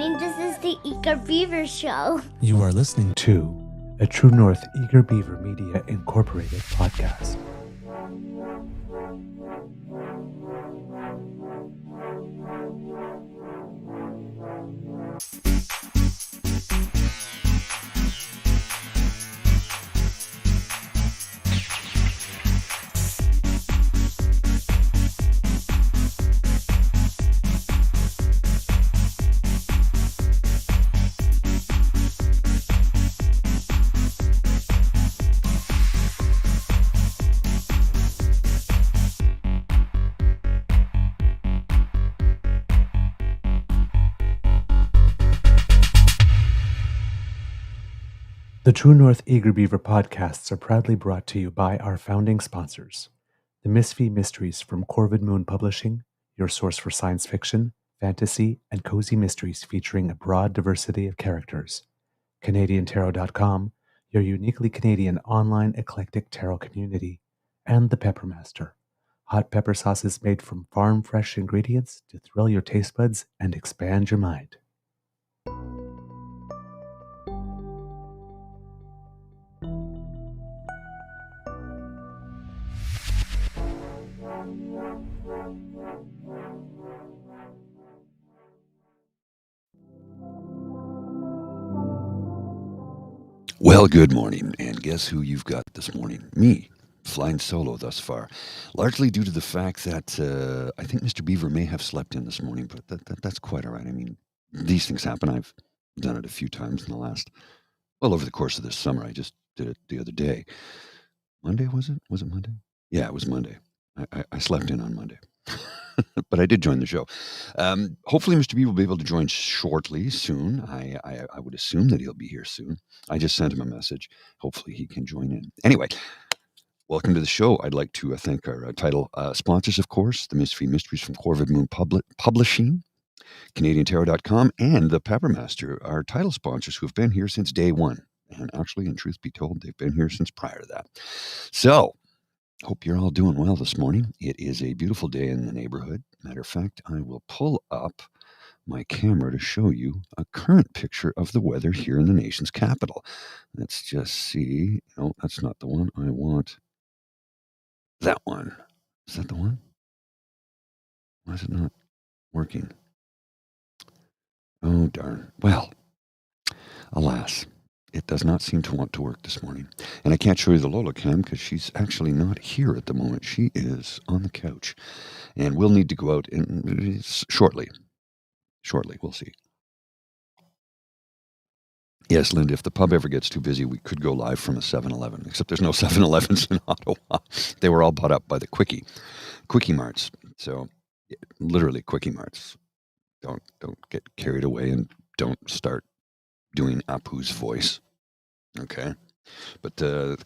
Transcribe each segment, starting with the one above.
morning. This is the Eager Beaver Show. You are listening to a True North Eager Beaver Media Incorporated podcast. The True North Eager Beaver podcasts are proudly brought to you by our founding sponsors, the Misfit Mysteries from Corvid Moon Publishing, your source for science fiction, fantasy, and cozy mysteries featuring a broad diversity of characters, CanadianTarot.com, your uniquely Canadian online eclectic tarot community, and The Peppermaster, hot pepper sauces made from farm-fresh ingredients to thrill your taste buds and expand your mind. Well, good morning, and guess who you've got this morning? Me, flying solo thus far, largely due to the fact that I think Mr. Beaver may have slept in this morning, but that's quite all right. I mean, these things happen. I've done it a few times in the last, over the course of this summer. I just did it the other day. Monday, was it? Was it Monday? Yeah, it was Monday. I slept in on Monday. But I did join the show. Hopefully, Mr. B will be able to join shortly, soon. I would assume that he'll be here soon. I just sent him a message. Hopefully, he can join in. Anyway, welcome to the show. I'd like to thank our title sponsors, of course, the Misfit Mysteries from Corvid Moon Publishing, CanadianTarot.com, and the Peppermaster, our title sponsors who have been here since day one. And actually, in truth be told, they've been here since prior to that. So, hope you're all doing well this morning. It is a beautiful day in the neighborhood. Matter of fact, I will pull up my camera to show you a current picture of the weather here in the nation's capital. Let's just see. No, that's not the one I want. That one. Is that the one? Why is it not working? Oh, darn. Well, alas. It does not seem to want to work this morning. And I can't show you the Lola cam because she's actually not here at the moment. She is on the couch. And we'll need to go out shortly. Shortly, we'll see. Yes, Linda, if the pub ever gets too busy, we could go live from a 7-Eleven. Except there's no 7-Elevens in Ottawa. They were all bought up by the Quickie Marts. So, literally Quickie Marts. Don't get carried away and don't start doing Apu's voice. Okay. But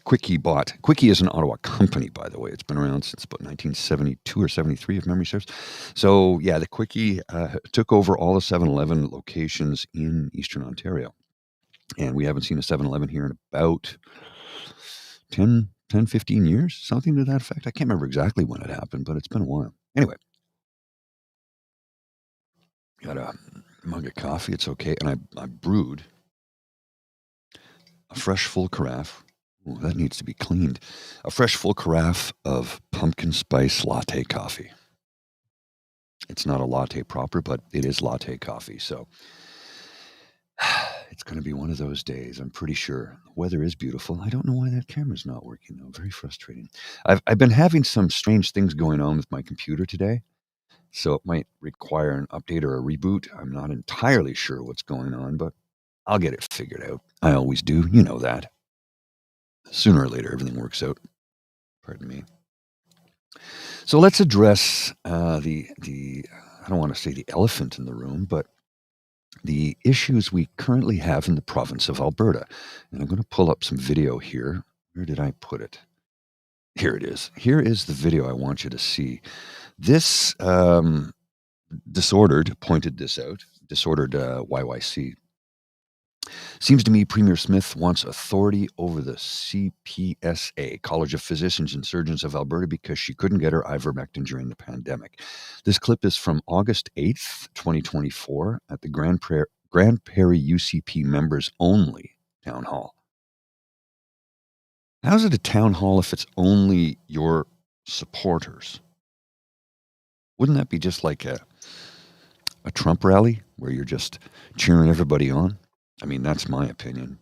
Quickie is an Ottawa company, by the way. It's been around since about 1972 or 73, if memory serves. So, yeah, the Quickie took over all the 7-Eleven locations in Eastern Ontario. And we haven't seen a 7-Eleven here in about 10, 15 years, something to that effect. I can't remember exactly when it happened, but it's been a while. Anyway. Got a mug of coffee. It's okay. And I brewed a fresh full carafe. Oh, that needs to be cleaned. A fresh full carafe of pumpkin spice latte coffee. It's not a latte proper, but it is latte coffee. So it's going to be one of those days. I'm pretty sure. The weather is beautiful. I don't know why that camera's not working, though. Very frustrating. I've been having some strange things going on with my computer today. So it might require an update or a reboot. I'm not entirely sure what's going on, but I'll get it figured out. I always do. You know that. Sooner or later, everything works out. Pardon me. So let's address the I don't want to say the elephant in the room, but the issues we currently have in the province of Alberta. And I'm going to pull up some video here. Where did I put it? Here it is. Here is the video I want you to see. This Disordered pointed this out. Disordered YYC. Seems to me Premier Smith wants authority over the CPSA, College of Physicians and Surgeons of Alberta, because she couldn't get her ivermectin during the pandemic. This clip is from August 8th, 2024 at the Grand Prairie UCP members only town hall. How's it a town hall if it's only your supporters? Wouldn't that be just like a Trump rally where you're just cheering everybody on? I mean, that's my opinion.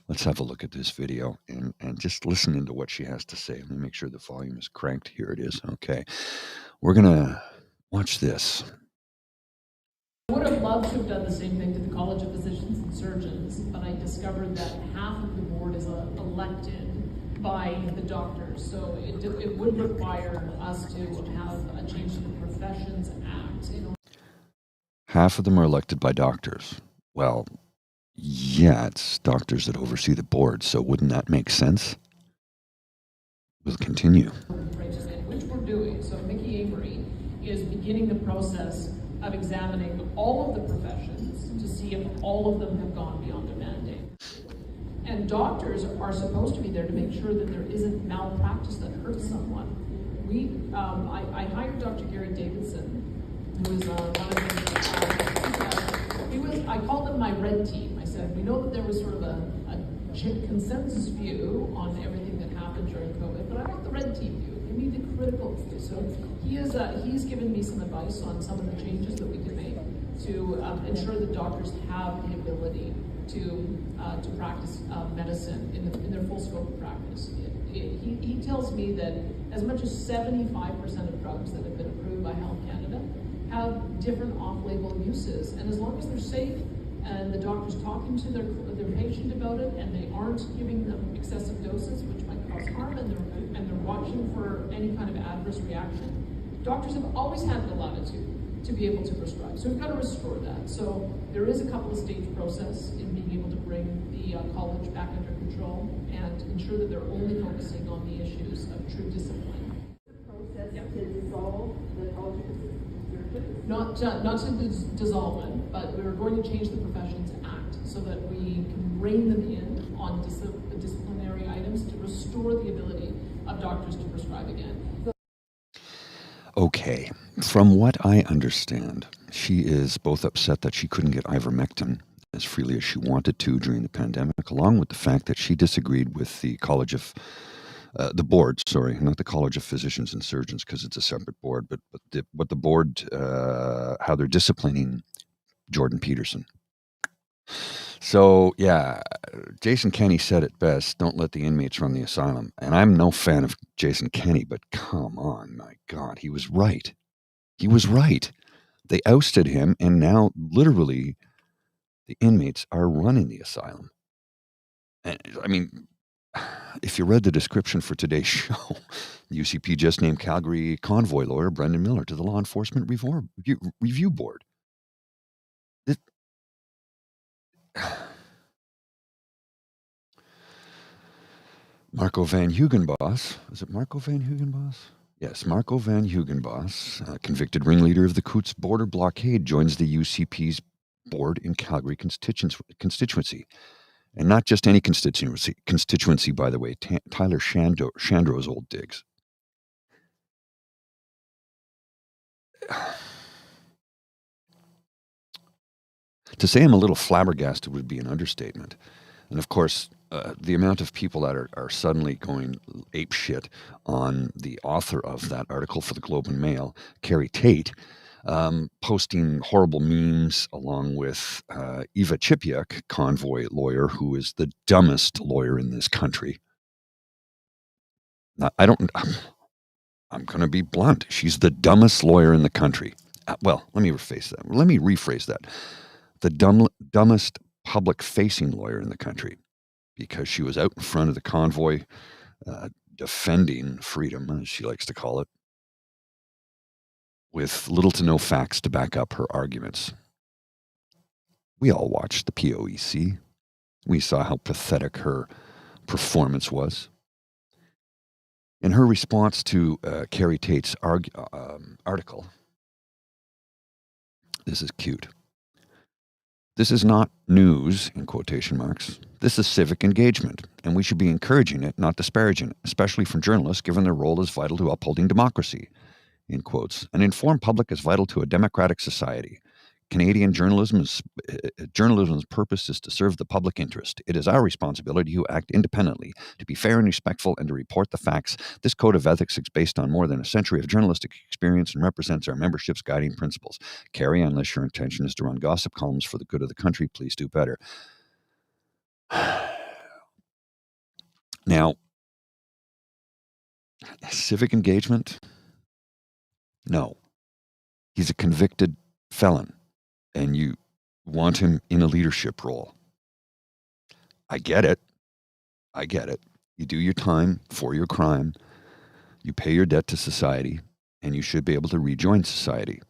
Let's have a look at this video and just listen into what she has to say. Let me make sure the volume is cranked. Here it is. Okay. We're going to watch this. I would have loved to have done the same thing to the College of Physicians and Surgeons, but I discovered that half of the board is elected by the doctors. So it would require us to have a change to the Professions Act. Half of them are elected by doctors. Well, yeah, it's doctors that oversee the board, so wouldn't that make sense? We'll continue. Which we're doing. So Mickey Amory is beginning the process of examining all of the professions to see if all of them have gone beyond their mandate. And doctors are supposed to be there to make sure that there isn't malpractice that hurts someone. I hired Dr. Gary Davidson, who is one of the I called them my red team. I said, we know that there was sort of a consensus view on everything that happened during COVID, but I want the red team view. Give me the critical view. So he's given me some advice on some of the changes that we can make to ensure that doctors have the ability to practice medicine in their full scope of practice. He tells me that as much as 75% of drugs that have been approved by Health Canada have different off-label uses, and as long as they're safe and the doctor's talking to their patient about it and they aren't giving them excessive doses which might cause harm, and they're watching for any kind of adverse reaction, doctors have always had the latitude to be able to prescribe. So we've got to restore that. So there is a couple of stage process in being able to bring the college back under control and ensure that they're only focusing on the issues of true discipline. Process to dissolve the college of physicians. Not to dissolve it, but we're going to change the Professions Act so that we can rein them in on disciplinary items to restore the ability of doctors to prescribe again. Okay, from what I understand, she is both upset that she couldn't get ivermectin as freely as she wanted to during the pandemic, along with the fact that she disagreed with the College of the board, sorry, not the College of Physicians and Surgeons because it's a separate board, but what the board, how they're disciplining Jordan Peterson. So, yeah, Jason Kenney said it best, don't let the inmates run the asylum. And I'm no fan of Jason Kenney, but come on, my God, he was right. He was right. They ousted him, and now literally the inmates are running the asylum. And, I mean, if you read the description for today's show, the UCP just named Calgary Convoy lawyer Brendan Miller to the Law Enforcement Review Board. Marco van Huigenbos, is it Marco van Huigenbos? Yes, Marco van Huigenbos, convicted ringleader of the Coutts Border Blockade, joins the UCP's board in Calgary constituency. And not just any constituency, by the way, Tyler Shandro's old digs. To say I'm a little flabbergasted would be an understatement. And of course, the amount of people that are suddenly going apeshit on the author of that article for the Globe and Mail, Carrie Tate, posting horrible memes along with Eva Chipiuk, convoy lawyer, who is the dumbest lawyer in this country. Now, I'm going to be blunt. She's the dumbest lawyer in the country. Well, let me rephrase that. The dumbest public-facing lawyer in the country, because she was out in front of the convoy defending freedom, as she likes to call it, with little to no facts to back up her arguments. We all watched the POEC. We saw how pathetic her performance was. In her response to Carrie Tate's article, this is cute. This is not news, in quotation marks. This is civic engagement, and we should be encouraging it, not disparaging it, especially from journalists, given their role is vital to upholding democracy, in quotes. An informed public is vital to a democratic society. Canadian journalism's purpose is to serve the public interest. It is our responsibility to act independently, to be fair and respectful, and to report the facts. This code of ethics is based on more than a century of journalistic experience and represents our membership's guiding principles. Carrie, unless your intention is to run gossip columns for the good of the country, please do better. Now, civic engagement? No. He's a convicted felon, and you want him in a leadership role. I get it. You do your time for your crime. You pay your debt to society, and you should be able to rejoin society.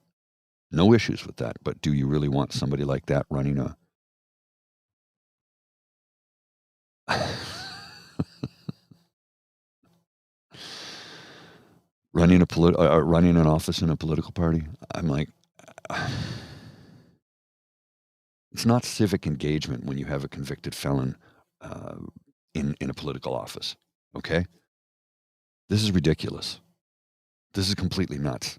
No issues with that. But do you really want somebody like that running a running an office in a political party? I'm like, it's not civic engagement when you have a convicted felon in a political office. Okay, this is ridiculous. This is completely nuts.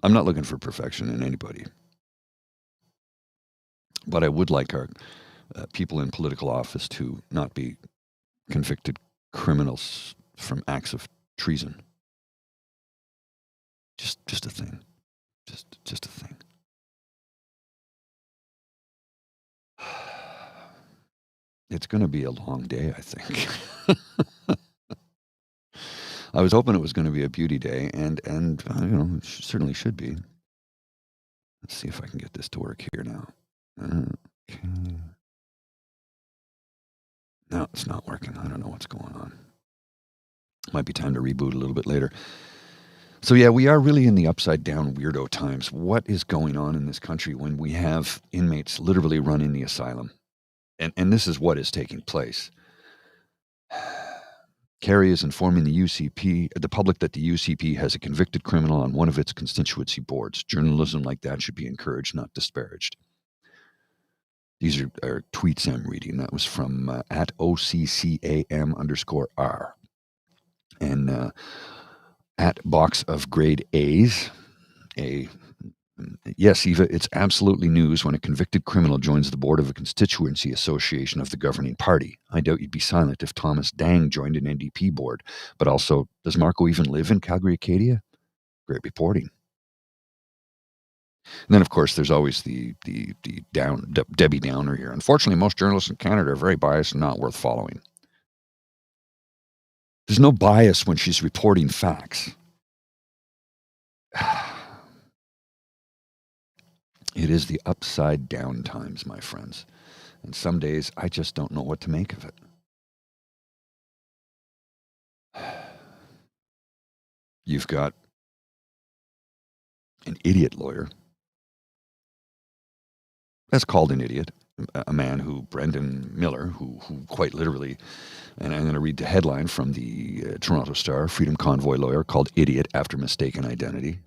I'm not looking for perfection in anybody, but I would like our people in political office to not be convicted criminals from acts of treason. Just a thing. Just a thing. It's going to be a long day, I think. I was hoping it was going to be a beauty day, and it certainly should be. Let's see if I can get this to work here now. Okay. No, it's not working. I don't know what's going on. Might be time to reboot a little bit later. So yeah, we are really in the upside down weirdo times. What is going on in this country when we have inmates literally running the asylum? And this is what is taking place. Carrie is informing the public that the UCP has a convicted criminal on one of its constituency boards. Journalism like that should be encouraged, not disparaged. These are tweets I'm reading. That was from at OCCAM_R. And at Box of Grade A's, yes, Eva, it's absolutely news when a convicted criminal joins the board of a constituency association of the governing party. I doubt you'd be silent if Thomas Dang joined an NDP board. But also, does Marco even live in Calgary, Acadia? Great reporting. And then, of course, there's always the Debbie Downer here. Unfortunately, most journalists in Canada are very biased and not worth following. There's no bias when she's reporting facts. It is the upside down times, my friends. And some days I just don't know what to make of it. You've got an idiot lawyer. That's called an idiot. A man who, Brendan Miller, who quite literally, and I'm going to read the headline from the Toronto Star, Freedom Convoy lawyer called idiot after mistaken identity.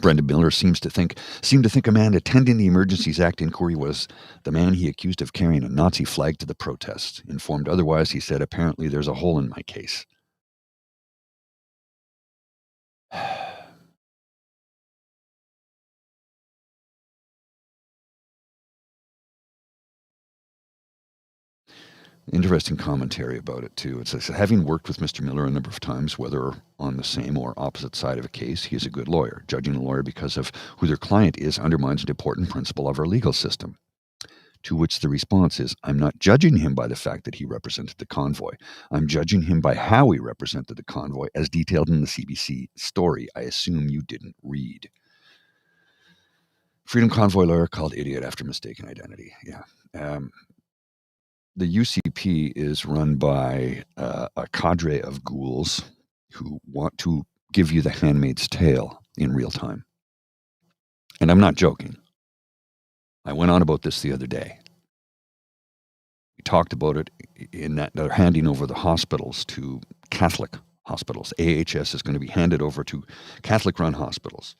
Brendan Miller seemed to think a man attending the Emergencies Act inquiry was the man he accused of carrying a Nazi flag to the protests. Informed otherwise, he said, apparently there's a hole in my case. Interesting commentary about it, too. It says, having worked with Mr. Miller a number of times, whether on the same or opposite side of a case, he is a good lawyer. Judging a lawyer because of who their client is undermines an important principle of our legal system. To which the response is, I'm not judging him by the fact that he represented the convoy. I'm judging him by how he represented the convoy, as detailed in the CBC story I assume you didn't read. Freedom Convoy lawyer called idiot after mistaken identity. Yeah. The UCP is run by a cadre of ghouls who want to give you the Handmaid's Tale in real time. And I'm not joking. I went on about this the other day. We talked about it in that they're handing over the hospitals to Catholic hospitals. AHS is going to be handed over to Catholic-run hospitals.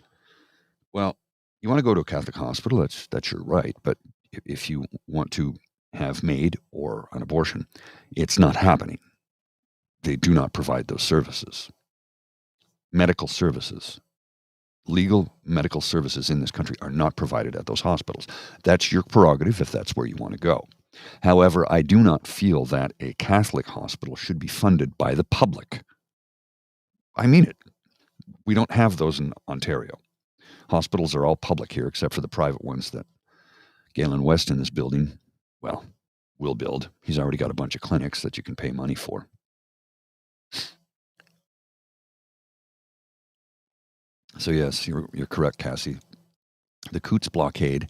Well, you want to go to a Catholic hospital, that's your right. But if you want to have MAID or an abortion, it's not happening. They do not provide those services. Medical services. legal medical services in this country are not provided at those hospitals. That's your prerogative if that's where you want to go. However, I do not feel that a Catholic hospital should be funded by the public. I mean it. We don't have those in Ontario. Hospitals are all public here except for the private ones that Galen Weston is building. Well, will build. He's already got a bunch of clinics that you can pay money for. So yes, you're correct, Cassie. The Coutts blockade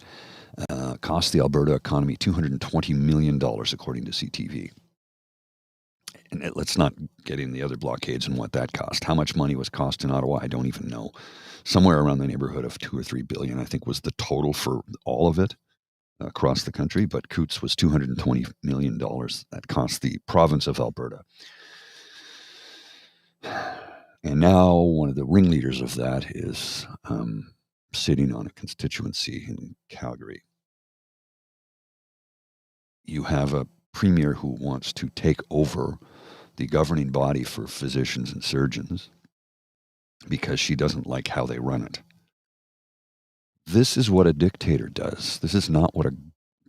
cost the Alberta economy $220 million, according to CTV. And let's not get in the other blockades and what that cost. How much money was cost in Ottawa, I don't even know. Somewhere around the neighborhood of $2 or $3 billion, I think, was the total for all of it across the country. But Coutts was $220 million. That cost the province of Alberta. And now one of the ringleaders of that is sitting on a constituency in Calgary. You have a premier who wants to take over the governing body for physicians and surgeons because she doesn't like how they run it. This is what a dictator does. This is not what a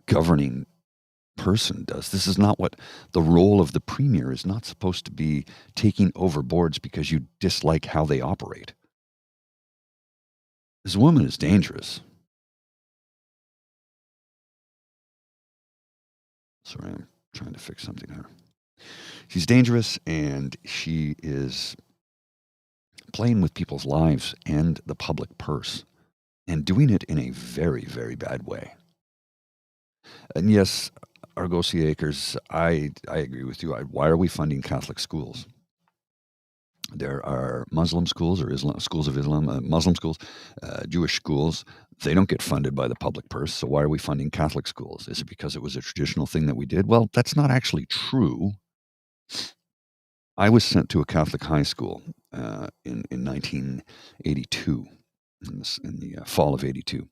governing person does. This is not what the role of the premier is. Not supposed to be taking over boards because you dislike how they operate. This woman is dangerous. Sorry, I'm trying to fix something here. She's dangerous, and she is playing with people's lives and the public purse, and doing it in a very, very bad way. And yes, Argosy Acres, I agree with you. Why are we funding Catholic schools? There are Muslim schools or Islam, schools of Islam, Muslim schools, Jewish schools. They don't get funded by the public purse. So why are we funding Catholic schools? Is it because it was a traditional thing that we did? Well, that's not actually true. I was sent to a Catholic high school in 1982, in the fall of 82.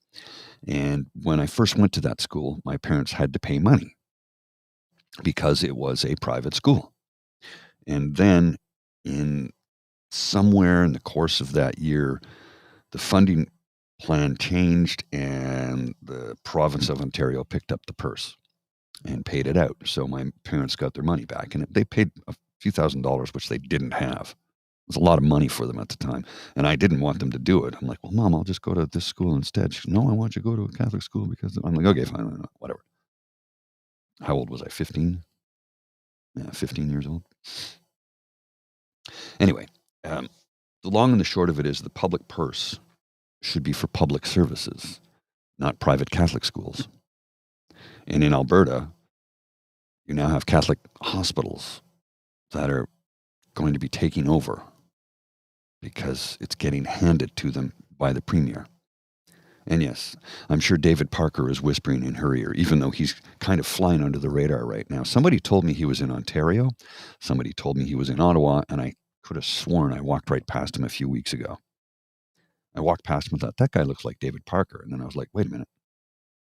And when I first went to that school, my parents had to pay money because it was a private school. And then somewhere in the course of that year, the funding plan changed and the province of Ontario picked up the purse and paid it out. So my parents got their money back, and they paid a few $1,000s, which they didn't have. It was a lot of money for them at the time, and I didn't want them to do it. I'm like, well, Mom, I'll just go to this school instead. She goes, no, I want you to go to a Catholic school because I'm like, okay, fine, whatever. How old was I? 15? Yeah, 15 years old. Anyway, the long and the short of it is the public purse should be for public services, not private Catholic schools. And in Alberta, you now have Catholic hospitals that are going to be taking over because it's getting handed to them by the premier. And yes, I'm sure David Parker is whispering in her ear, even though he's kind of flying under the radar right now. Somebody told me he was in Ontario. Somebody told me he was in Ottawa, and I could have sworn I walked right past him a few weeks ago. I walked past him and thought, that guy looks like David Parker. And then I was like, wait a minute.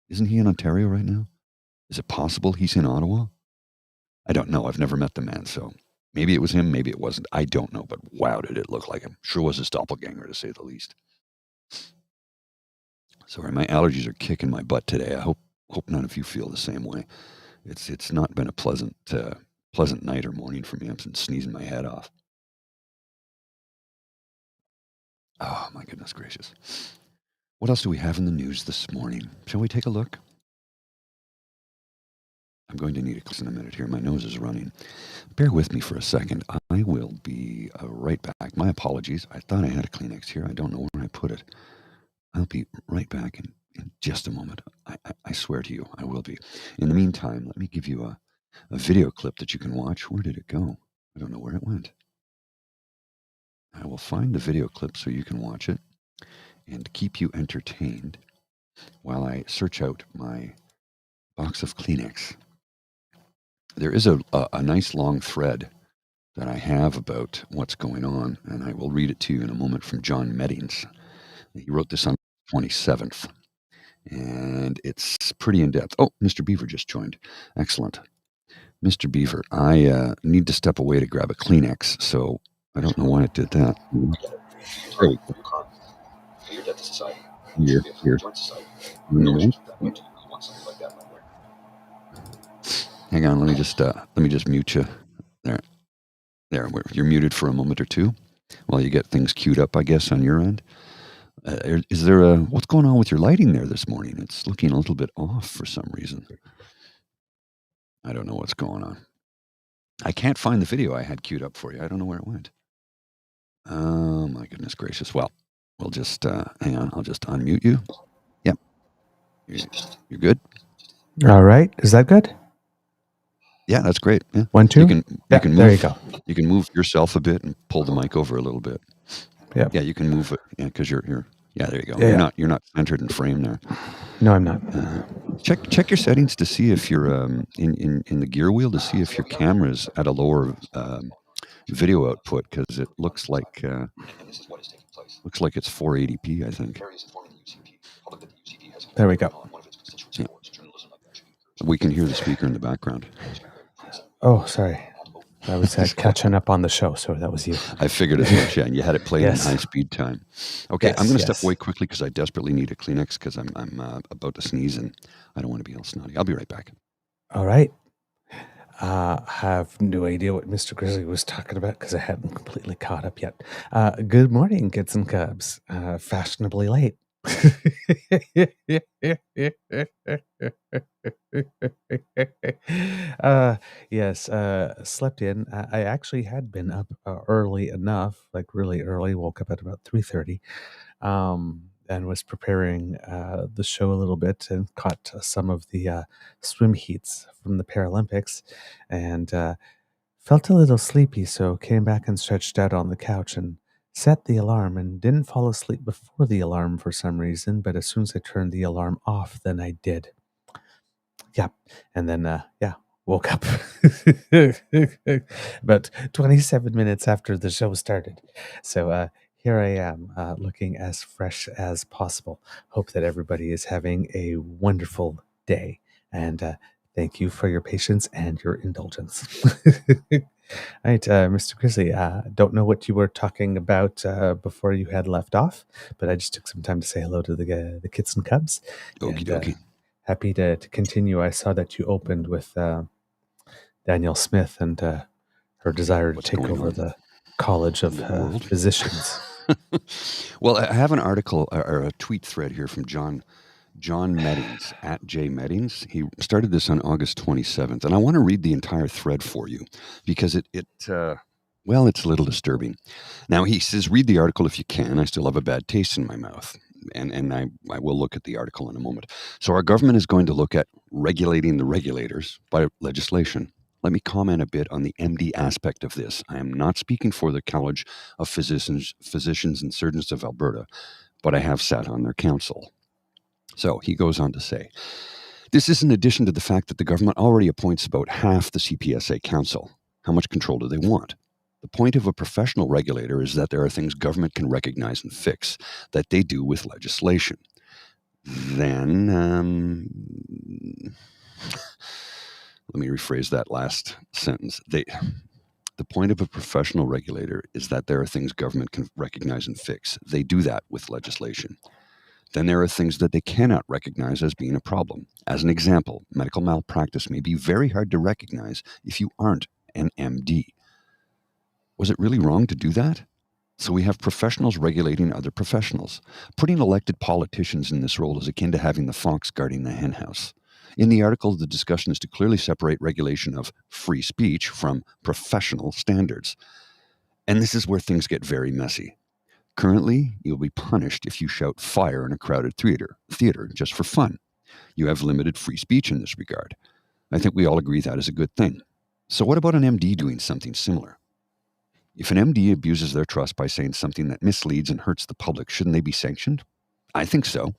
Isn't he in Ontario right now? Is it possible he's in Ottawa? I don't know. I've never met the man, so maybe it was him, maybe it wasn't. I don't know, but wow, did it look like him. Sure was his doppelganger, to say the least. Sorry, my allergies are kicking my butt today. I hope none of you feel the same way. It's not been a pleasant night or morning for me. I've been sneezing my head off. Oh, my goodness gracious. What else do we have in the news this morning? Shall we take a look? I'm going to need a in a minute here. My nose is running. Bear with me for a second. I will be right back. My apologies. I thought I had a Kleenex here. I don't know where I put it. I'll be right back in just a moment. I swear to you, I will be. In the meantime, let me give you a video clip that you can watch. Where did it go? I don't know where it went. I will find the video clip so you can watch it and keep you entertained while I search out my box of Kleenex. There is a nice long thread that I have about what's going on, and I will read it to you in a moment from John Meddings. He wrote this on the 27th, and it's pretty in-depth. Oh, Mr. Beaver just joined. Excellent. Mr. Beaver, I need to step away to grab a Kleenex, so I don't know why it did that. There we go. Here. Hang on, let me just mute you. There. You're muted for a moment or two while you get things queued up, I guess, on your end. Is there what's going on with your lighting there this morning? It's looking a little bit off for some reason. I don't know what's going on. I can't find the video I had queued up for you. I don't know where it went. Oh my goodness gracious. Well, we'll just hang on. I'll just unmute you. Yep. You're good? All right. Is that good? Yeah, that's great. Yeah. 1, 2. You can move. There you go. You can move yourself a bit and pull the mic over a little bit. Yeah. Yeah, you can move it. Yeah, because you're. Yeah, there you go. Yeah, You're not centered in frame there. No, I'm not. Check your settings to see if you're in the gear wheel to see if your camera's at a lower video output, because it looks like it's 480p, I think. There we go. Yeah. We can hear the speaker in the background. Oh, sorry. I was catching up on the show, so that was you. I figured as much, yeah, and you had it played Yes. in high speed time. Okay, Yes, I'm going to yes. step away quickly because I desperately need a Kleenex because I'm about to sneeze and I don't want to be all snotty. I'll be right back. All right. Have no idea what Mr. Grizzly was talking about because I hadn't completely caught up yet. Good morning, kids and cubs. Fashionably late. Yes, slept in. I actually had been up early enough, like really early. Woke up at about 3:30, and was preparing the show a little bit and caught some of the swim heats from the Paralympics, and felt a little sleepy, so came back and stretched out on the couch and set the alarm and didn't fall asleep before the alarm for some reason, but as soon as I turned the alarm off, then I did. Yeah. And then, woke up about 27 minutes after the show started. So here I am, looking as fresh as possible. Hope that everybody is having a wonderful day. And thank you for your patience and your indulgence. All right, Mr. Grizzly, don't know what you were talking about before you had left off, but I just took some time to say hello to the kids and cubs. Okie And, dokie. happy to continue. I saw that you opened with Danielle Smith and her desire to What's take going over on the College of in the world? Physicians. Well, I have an article or a tweet thread here from John Meddings at J Meddings. He started this on August 27th, and I want to read the entire thread for you because it's a little disturbing. Now, he says, read the article if you can. I still have a bad taste in my mouth. And I will look at the article in a moment. So our government is going to look at regulating the regulators by legislation. Let me comment a bit on the MD aspect of this. I am not speaking for the College of Physicians and Surgeons of Alberta, but I have sat on their council. So he goes on to say, this is in addition to the fact that the government already appoints about half the CPSA council. How much control do they want? The point of a professional regulator is that there are things government can recognize and fix that they do with legislation. Then, let me rephrase that last sentence. The point of a professional regulator is that there are things government can recognize and fix. They do that with legislation. Then there are things that they cannot recognize as being a problem. As an example, medical malpractice may be very hard to recognize if you aren't an MD. Was it really wrong to do that? So we have professionals regulating other professionals. Putting elected politicians in this role is akin to having the fox guarding the henhouse. In the article, the discussion is to clearly separate regulation of free speech from professional standards. And this is where things get very messy. Currently, you'll be punished if you shout fire in a crowded theater just for fun. You have limited free speech in this regard. I think we all agree that is a good thing. So what about an MD doing something similar? If an MD abuses their trust by saying something that misleads and hurts the public, shouldn't they be sanctioned? I think so.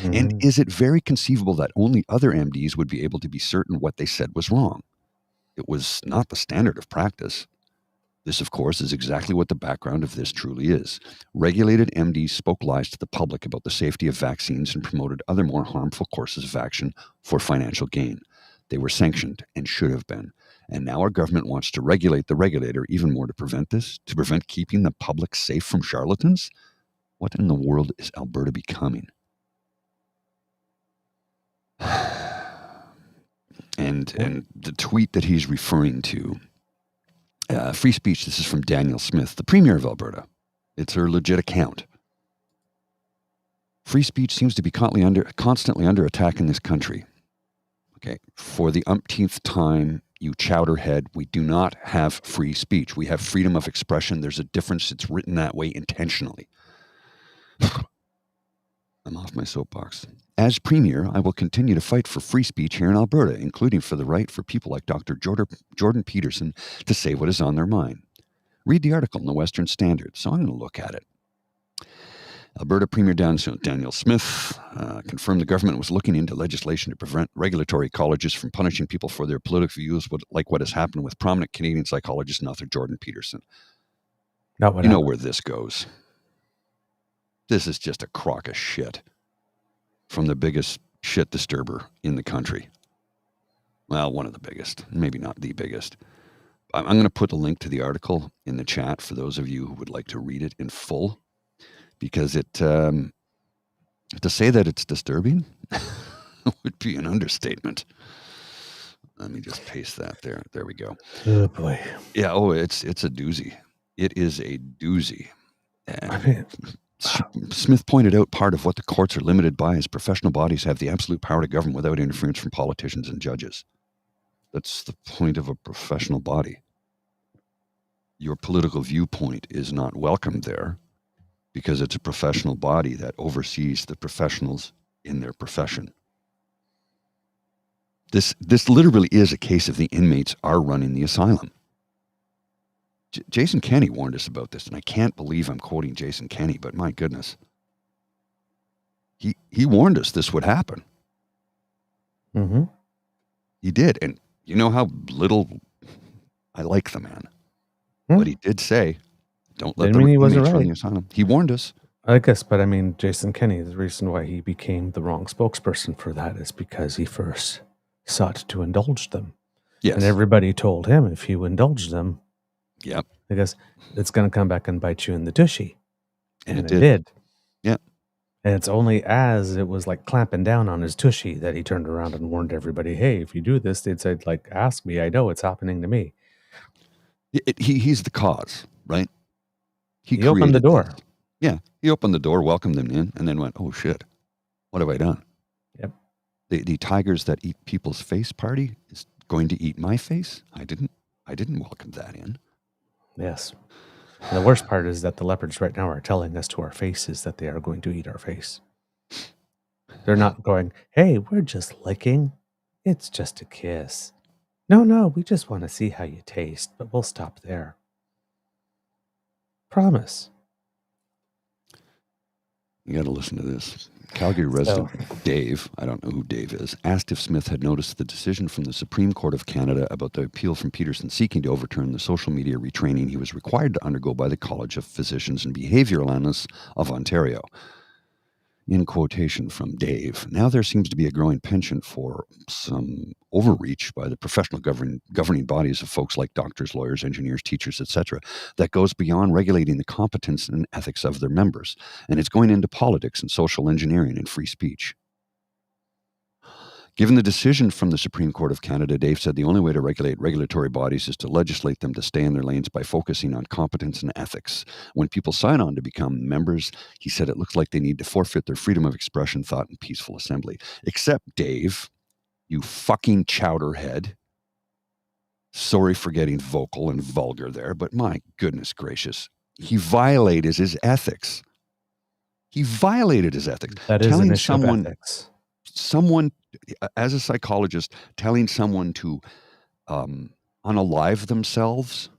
And is it very conceivable that only other MDs would be able to be certain what they said was wrong? It was not the standard of practice. This, of course, is exactly what the background of this truly is. Regulated MDs spoke lies to the public about the safety of vaccines and promoted other more harmful courses of action for financial gain. They were sanctioned and should have been. And now our government wants to regulate the regulator even more to prevent this, to prevent keeping the public safe from charlatans? What in the world is Alberta becoming? And the tweet that he's referring to, free speech, this is from Danielle Smith, the Premier of Alberta. It's her legit account. Free speech seems to be constantly under attack in this country. Okay, for the umpteenth time, you chowderhead, we do not have free speech. We have freedom of expression. There's a difference. It's written that way intentionally. I'm off my soapbox. As Premier, I will continue to fight for free speech here in Alberta, including for the right for people like Dr. Jordan Peterson to say what is on their mind. Read the article in the Western Standard, so I'm going to look at it. Alberta Premier Danielle Smith confirmed the government was looking into legislation to prevent regulatory colleges from punishing people for their political views, like what has happened with prominent Canadian psychologist and author Jordan Peterson. Not what you know happened. where this goes. This is just a crock of shit from the biggest shit disturber in the country. Well, one of the biggest, maybe not the biggest. I'm going to put a link to the article in the chat for those of you who would like to read it in full, because it to say that it's disturbing would be an understatement. Let me just paste that there. There we go. Oh boy. Yeah. Oh, it's a doozy. It is a doozy. And Smith pointed out part of what the courts are limited by is professional bodies have the absolute power to govern without interference from politicians and judges. That's the point of a professional body. Your political viewpoint is not welcome there because it's a professional body that oversees the professionals in their profession. This literally is a case of the inmates are running the asylum. Jason Kenney warned us about this, and I can't believe I'm quoting Jason Kenney, but my goodness. He warned us this would happen. Mm-hmm. He did, and you know how little I like the man. But he did say, don't let the inmates run the asylum. He warned us. I guess, but I mean, Jason Kenney, the reason why he became the wrong spokesperson for that is because he first sought to indulge them. Yes. And everybody told him if you indulge them, yep, because it's going to come back and bite you in the tushy. And it did. Yeah. And it's only as it was like clamping down on his tushy that he turned around and warned everybody, hey, if you do this, they'd say, like, ask me. I know it's happening to me. He's the cause, right? He opened the door. This. Yeah. He opened the door, welcomed them in, and then went, oh, shit. What have I done? Yep. The tigers that eat people's face party is going to eat my face? I didn't welcome that in. Yes. And the worst part is that the leopards right now are telling us to our faces that they are going to eat our face. They're not going, hey, we're just licking. It's just a kiss. No, we just want to see how you taste, but we'll stop there. Promise. You got to listen to this. Calgary resident Dave, I don't know who Dave is, asked if Smith had noticed the decision from the Supreme Court of Canada about the appeal from Peterson seeking to overturn the social media retraining he was required to undergo by the College of Physicians and Behavioral Analysts of Ontario. In quotation from Dave, now there seems to be a growing penchant for some overreach by the professional governing bodies of folks like doctors, lawyers, engineers, teachers, etc., that goes beyond regulating the competence and ethics of their members, and it's going into politics and social engineering and free speech. Given the decision from the Supreme Court of Canada, Dave said the only way to regulate regulatory bodies is to legislate them to stay in their lanes by focusing on competence and ethics. When people sign on to become members, he said it looks like they need to forfeit their freedom of expression, thought, and peaceful assembly. Except, Dave, you fucking chowderhead. Sorry for getting vocal and vulgar there, but my goodness gracious. He violated his ethics. He violated his ethics. That is an issue of ethics. Someone, as a psychologist, telling someone to unalive themselves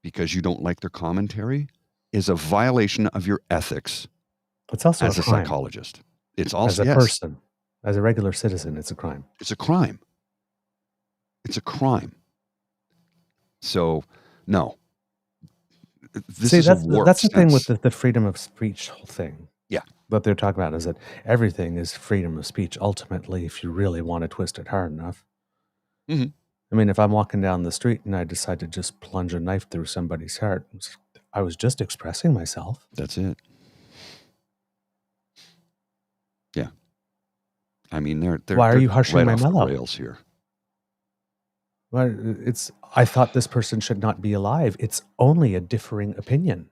because you don't like their commentary is a violation of your ethics. It's also as a crime. Psychologist. It's also as a person, as a regular citizen, it's a crime. It's a crime. It's a crime. So, no. That's the thing with the freedom of speech whole thing. Yeah. What they're talking about is that everything is freedom of speech, ultimately, if you really want to twist it hard enough. Mm-hmm. I mean, if I'm walking down the street and I decide to just plunge a knife through somebody's heart, I was just expressing myself. That's it. I mean, they're Why are you just harshing right my off the mellow? rails here. Well, I thought this person should not be alive. It's only a differing opinion.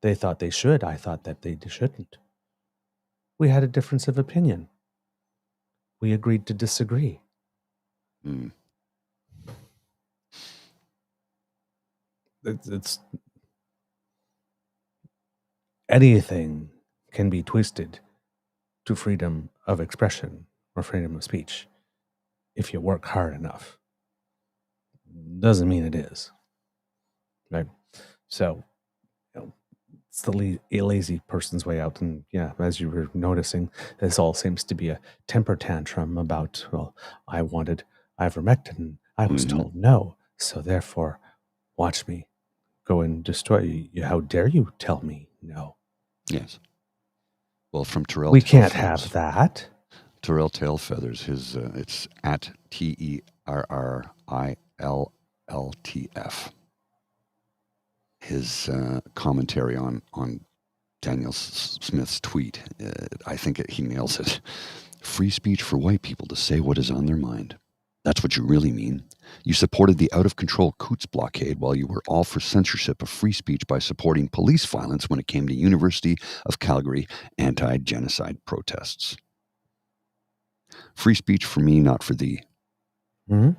They thought they should. I thought that they shouldn't. We had a difference of opinion. We agreed to disagree. Mm. It's anything can be twisted to freedom of expression or freedom of speech if you work hard enough. Doesn't mean it is. Right? So, it's the lazy person's way out. And yeah, as you were noticing, this all seems to be a temper tantrum about, well, I wanted ivermectin. I was told no. So therefore, watch me go and destroy you. How dare you tell me no? Yes. Well, from Terrell We can't Tailfeathers. have that. Terrell Tailfeathers, his it's at TERRILLTF. His commentary on Danielle Smith's tweet, I think he nails it. Free speech for white people to say what is on their mind. That's what you really mean. You supported the out-of-control Coutts Blockade while you were all for censorship of free speech by supporting police violence when it came to University of Calgary anti-genocide protests. Free speech for me, not for thee. Mm-hmm.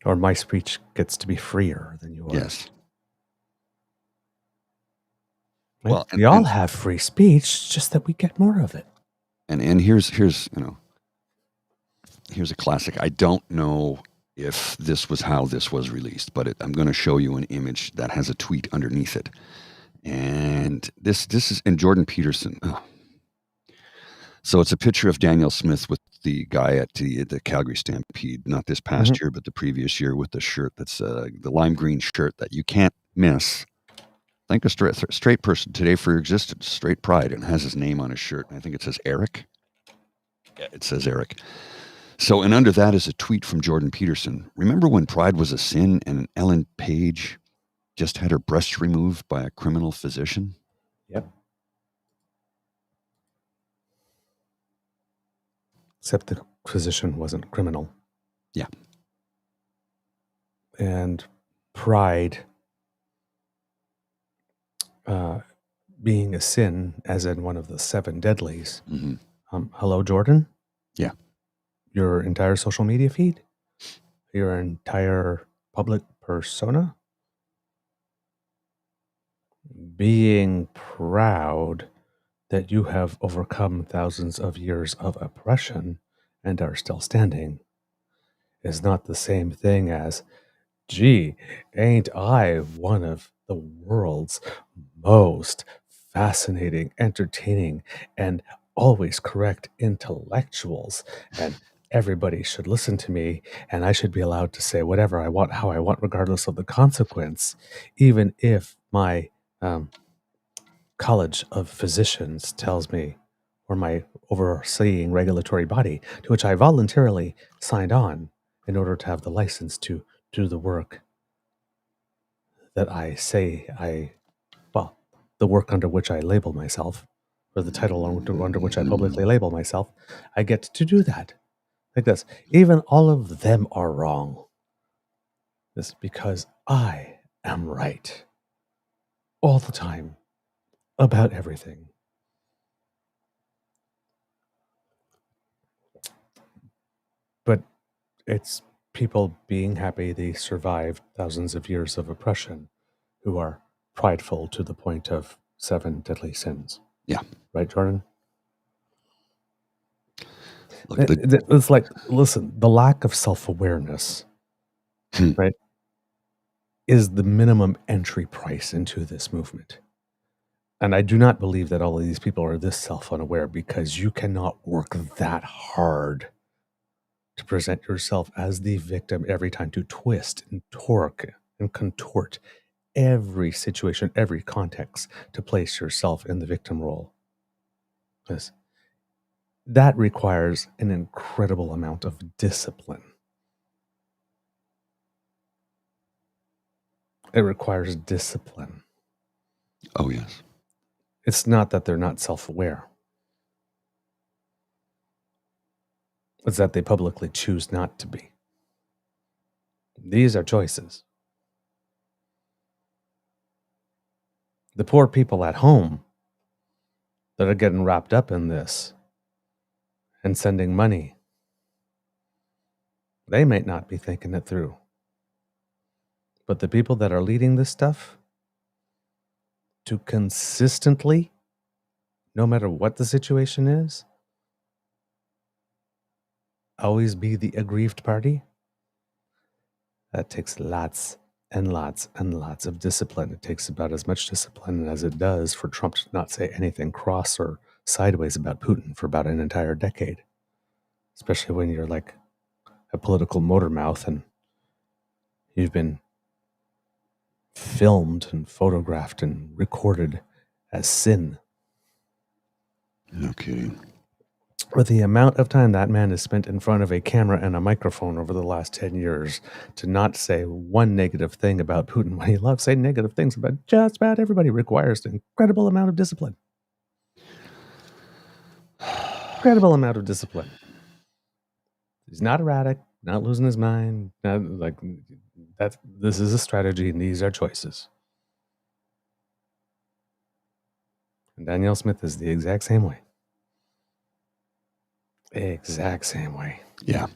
Or my speech gets to be freer than yours. Yes. Right? Well, we all have free speech, just that we get more of it. And here's a classic. I don't know if this was how this was released, but I'm going to show you an image that has a tweet underneath it. And this is in Jordan Peterson. Oh. So it's a picture of Danielle Smith with the guy at the Calgary Stampede, not this past year, but the previous year, with the shirt that's the lime green shirt that you can't miss. Thank a straight person today for your existence, straight pride, and has his name on his shirt. And I think it says Eric. Yeah, it says Eric. So, and under that is a tweet from Jordan Peterson. Remember when pride was a sin and Ellen Page just had her breasts removed by a criminal physician? Yep. Except the physician wasn't criminal. Yeah. And pride being a sin, as in one of the 7 deadlies. Mm-hmm. Hello, Jordan? Yeah. Your entire social media feed? Your entire public persona? Being proud that you have overcome thousands of years of oppression and are still standing is not the same thing as, gee, ain't I one of the world's most fascinating, entertaining, and always correct intellectuals, and everybody should listen to me, and I should be allowed to say whatever I want, how I want, regardless of the consequence, even if my College of Physicians tells me, or my overseeing regulatory body, to which I voluntarily signed on in order to have the license to do the work that I say the work under which I label myself, or the title under which I publicly label myself, I get to do that. Like this. Even all of them are wrong. This because I am right. All the time. About everything. But it's people being happy they survived thousands of years of oppression who are prideful to the point of 7 deadly sins. Yeah. Right, Jordan? Look, it's like, listen, the lack of self-awareness, right, is the minimum entry price into this movement. And I do not believe that all of these people are this self-unaware, because you cannot work that hard to present yourself as the victim every time, to twist and torque and contort every situation, every context, to place yourself in the victim role. Yes. That requires an incredible amount of discipline. It requires discipline. Oh, yes. It's not that they're not self-aware. It's that they publicly choose not to be. These are choices. The poor people at home that are getting wrapped up in this and sending money, they might not be thinking it through. But the people that are leading this stuff to consistently, no matter what the situation is, always be the aggrieved party, that takes lots and lots and lots of discipline. It takes about as much discipline as it does for Trump to not say anything cross or sideways about Putin for about an entire decade, especially when you're like a political motor mouth and you've been filmed and photographed and recorded as sin. No kidding. With the amount of time that man has spent in front of a camera and a microphone over the last 10 years to not say one negative thing about Putin when he loves saying negative things about just about everybody requires an incredible amount of discipline. Incredible amount of discipline. He's not erratic, not losing his mind, not like that. This is a strategy and these are choices. And Danielle Smith is the exact same way. Exact same way. Yeah.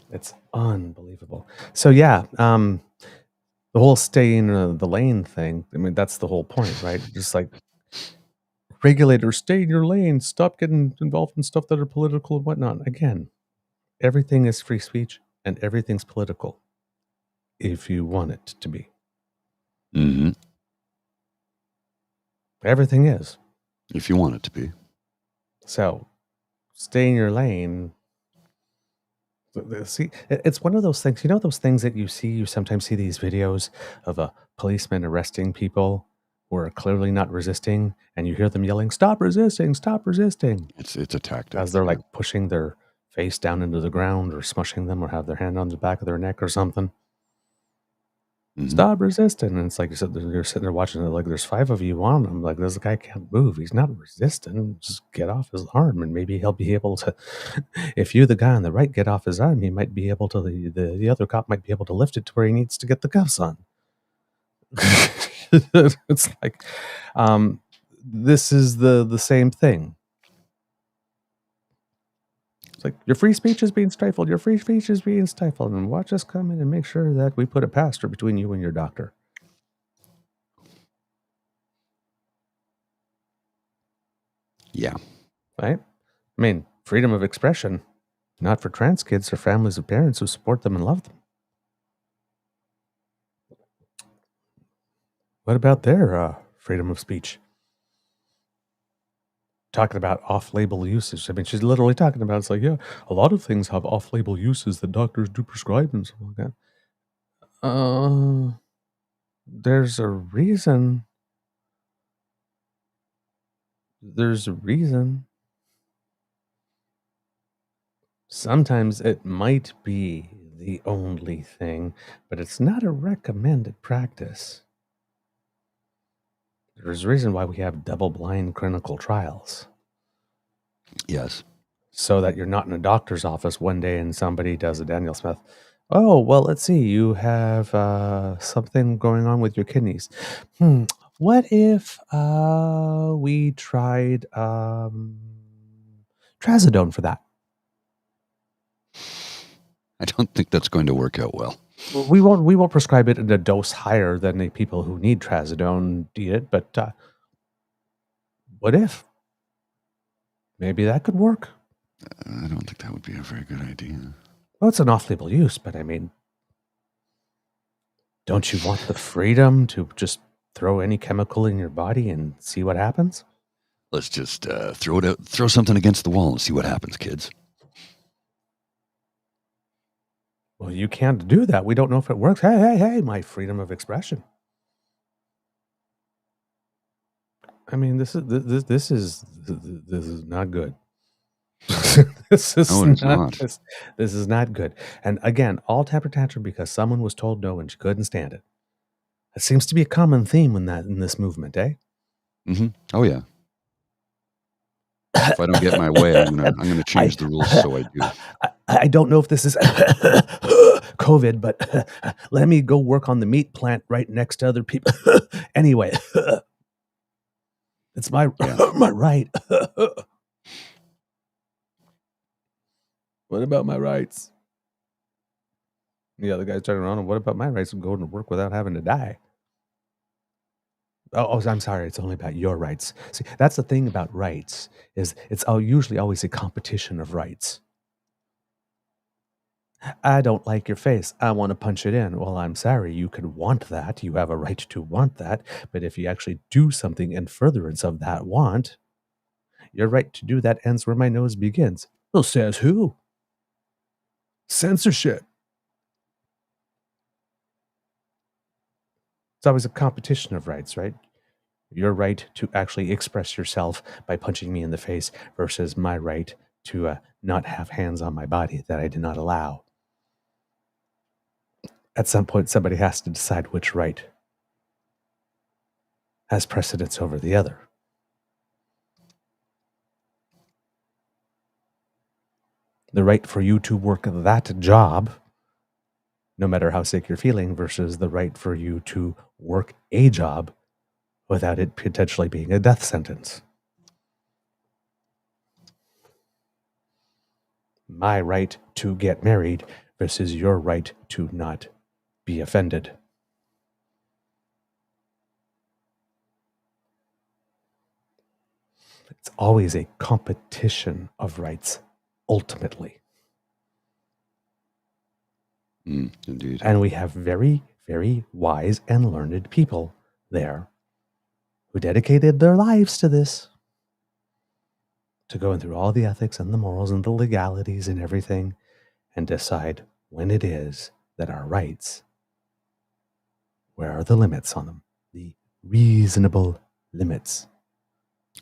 It's unbelievable. So yeah, the whole stay in the lane thing, I mean, that's the whole point, right? Just like regulators, stay in your lane, stop getting involved in stuff that are political and whatnot. Again, everything is free speech and everything's political if you want it to be. Mm-hmm. Everything is. If you want it to be. So stay in your lane. See, it's one of those things, you know, those things that you sometimes see these videos of a policeman arresting people who are clearly not resisting, and you hear them yelling, stop resisting, stop resisting. It's a tactic. As they're like pushing their face down into the ground or smushing them or have their hand on the back of their neck or something. Mm-hmm. Stop resisting. And it's like you're sitting there watching it, like there's 5 of you on him. Like this guy can't move. He's not resisting. Just get off his arm and maybe he'll be able to, if you, the guy on the right, get off his arm, he might be able to, the other cop might be able to lift it to where he needs to get the cuffs on. It's like, this is the same thing. It's like your free speech is being stifled. Your free speech is being stifled. And watch us come in and make sure that we put a pastor between you and your doctor. Yeah. Right? I mean, freedom of expression, not for trans kids or families of parents who support them and love them. What about their freedom of speech? Talking about off-label usage. I mean, she's literally talking about, it's like, yeah, a lot of things have off-label uses that doctors do prescribe and stuff like that. There's a reason. There's a reason. Sometimes it might be the only thing, but it's not a recommended practice. There's a reason why we have double-blind clinical trials. Yes. So that you're not in a doctor's office one day and somebody does a Danielle Smith. Oh, well, let's see. You have something going on with your kidneys. What if we tried trazodone for that? I don't think that's going to work out well. We won't prescribe it in a dose higher than the people who need trazodone eat it, but what if? Maybe that could work. I don't think that would be a very good idea. Well, it's an off-label use, but I mean, don't you want the freedom to just throw any chemical in your body and see what happens? Let's just throw it out, throw something against the wall and see what happens, kids. Well, you can't do that. We don't know if it works. Hey, my freedom of expression. I mean, this is not good. This is not good. And again, all temper tantrum because someone was told no and she couldn't stand it. It seems to be a common theme in this movement, eh? Mm-hmm. Oh yeah. If I don't get my way, I'm gonna change the rules so I do. I don't know if this is COVID, but let me go work on the meat plant right next to other people. Anyway, it's my my right. What about my rights? The other guy's turning around, and what about my rights of going to work without having to die? Oh, I'm sorry. It's only about your rights. See, that's the thing about rights is it's usually always a competition of rights. I don't like your face. I want to punch it in. Well, I'm sorry. You can want that. You have a right to want that. But if you actually do something in furtherance of that want, your right to do that ends where my nose begins. Well, says who? Censorship. It's always a competition of rights, right? Your right to actually express yourself by punching me in the face versus my right to not have hands on my body that I did not allow. At some point, somebody has to decide which right has precedence over the other. The right for you to work that job, no matter how sick you're feeling, versus the right for you to work a job without it potentially being a death sentence. My right to get married versus your right to not be offended. It's always a competition of rights, ultimately. Indeed. And we have very, very wise and learned people there who dedicated their lives to this, to going through all the ethics and the morals and the legalities and everything, and decide when it is that our rights, where are the limits on them? The reasonable limits,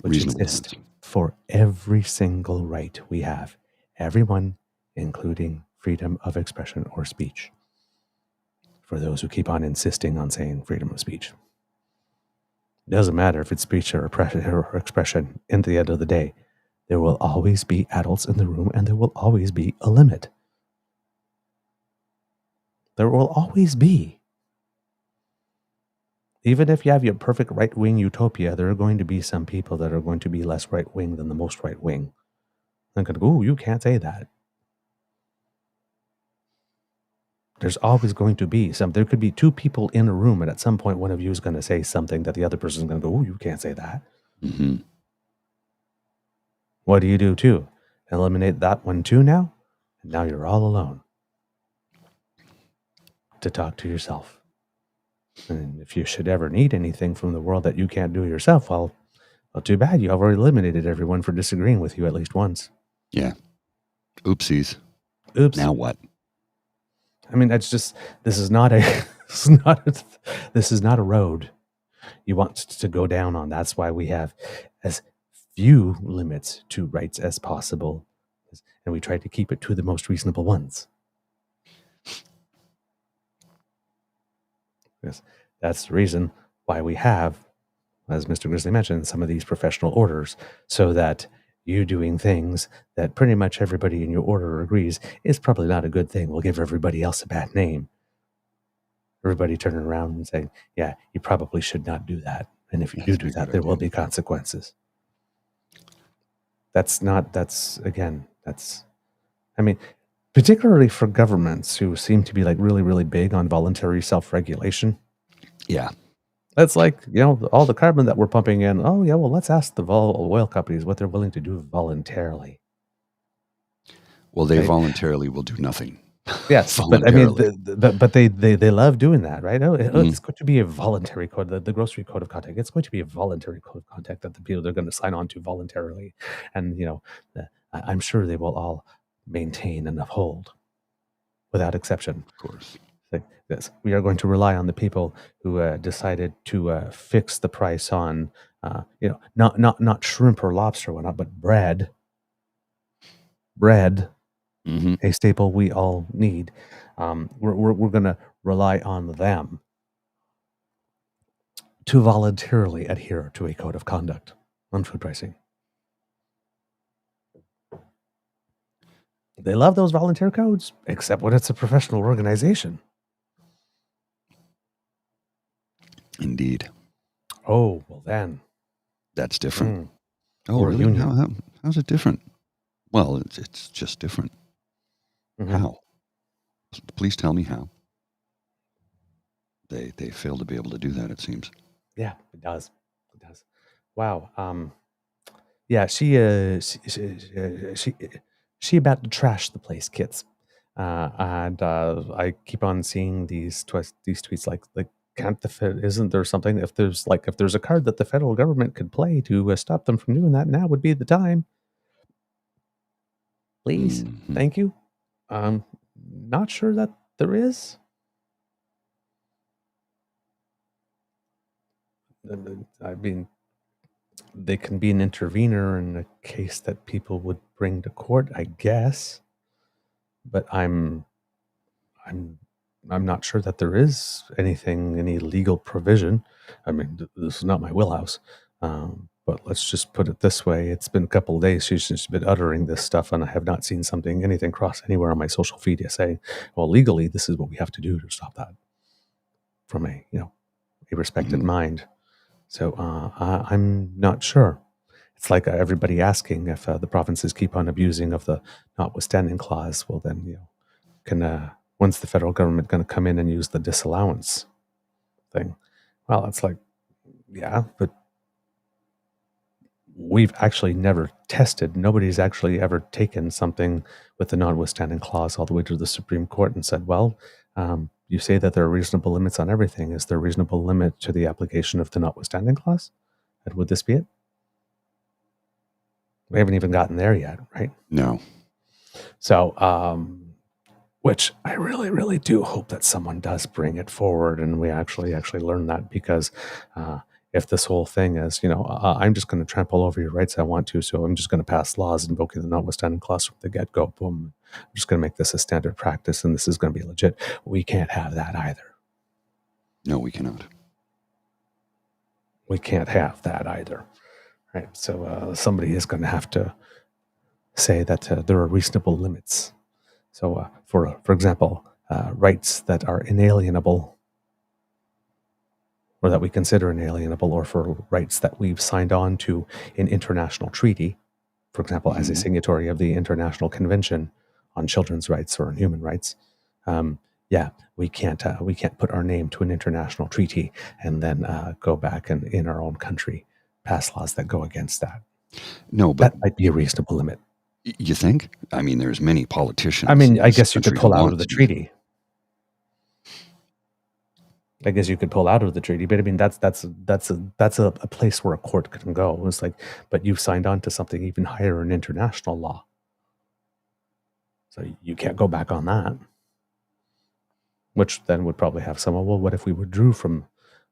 which exist for every single right we have. Everyone, including freedom of expression or speech. For those who keep on insisting on saying freedom of speech. It doesn't matter if it's speech or expression. At the end of the day, there will always be adults in the room and there will always be a limit. There will always be. Even if you have your perfect right-wing utopia, there are going to be some people that are going to be less right-wing than the most right-wing. They're going to go, you can't say that. There's always going to be some. There could be two people in a room, and at some point, one of you is going to say something that the other person is going to go, you can't say that. Mm-hmm. What do you do too? Eliminate that one too now? And now you're all alone to talk to yourself. And if you should ever need anything from the world that you can't do yourself, well, too bad. You already eliminated everyone for disagreeing with you at least once. Yeah. Oopsies. Oops. Now what? I mean, that's just, this is not a road you want to go down on. That's why we have as few limits to rights as possible, and we try to keep it to the most reasonable ones. Yes, that's the reason why we have, as Mr. Grizzly mentioned, some of these professional orders, so that you doing things that pretty much everybody in your order agrees is probably not a good thing will give everybody else a bad name. Everybody turning around and saying, yeah, you probably should not do that. And if you do that, there will be consequences. I mean, particularly for governments who seem to be like really, really big on voluntary self-regulation. Yeah. That's like, all the carbon that we're pumping in. Oh, yeah, well, let's ask the oil companies what they're willing to do voluntarily. Well, they voluntarily will do nothing. Yes, but I mean, they love doing that, right? It's going to be a voluntary code, the grocery code of conduct. It's going to be a voluntary code of conduct that the people they're going to sign on to voluntarily, and I'm sure they will all maintain and uphold, without exception. Of course. Like this, we are going to rely on the people who decided to fix the price on, not shrimp or lobster or whatnot, but bread. Mm-hmm. A staple we all need. We're going to rely on them to voluntarily adhere to a code of conduct on food pricing. They love those volunteer codes, except when it's a professional organization. Indeed. Oh, well then. That's different. Mm. Oh, Or a really? union. How's it different? Well, it's just different. Mhm. How? Please tell me how. They fail to be able to do that, it seems. Yeah, it does. It does. Wow. Yeah, she about to trash the place, kids. And I keep on seeing these tweets like can't isn't there something if there's a card that the federal government could play to stop them from doing that, now would be the time. Please, Mhm. thank you. Not sure that there is. I mean, they can be an intervener in a case that people would bring to court, I guess. But I'm not sure that there is any legal provision. I mean, this is not my wheelhouse. But let's just put it this way: it's been a couple of days she's just been uttering this stuff, and I have not seen anything cross anywhere on my social media saying, "Well, legally, this is what we have to do to stop that." From a respected mind. So I'm not sure. It's like everybody asking if the provinces keep on abusing of the notwithstanding clause. Well, then when's the federal government going to come in and use the disallowance thing? Well, it's like, yeah, but we've actually never tested. Nobody's actually ever taken something with the notwithstanding clause all the way to the Supreme Court and said, well, you say that there are reasonable limits on everything. Is there a reasonable limit to the application of the notwithstanding clause? And would this be it? We haven't even gotten there yet, right? No. So, which I really, really do hope that someone does bring it forward and we actually learn that, because if this whole thing is, I'm just going to trample over your rights I want to, so I'm just going to pass laws invoking the notwithstanding clause from the get-go, boom, I'm just going to make this a standard practice and this is going to be legit. We can't have that either. No, we cannot. We can't have that either. Right. So somebody is going to have to say that there are reasonable limits. So, for example, rights that are inalienable, or that we consider inalienable, or for rights that we've signed on to in international treaty, for example, as a signatory of the International Convention on Children's Rights or on Human Rights. We can't put our name to an international treaty and then go back and in our own country pass laws that go against that. No, but that might be a reasonable limit. You think? I mean, there's many politicians. I mean, I guess you could pull out of the treaty. I guess you could pull out of the treaty, but I mean, that's a place where a court can go. It's like, but you've signed on to something even higher in international law, so you can't go back on that. Which then would probably have some. Well, what if we withdrew from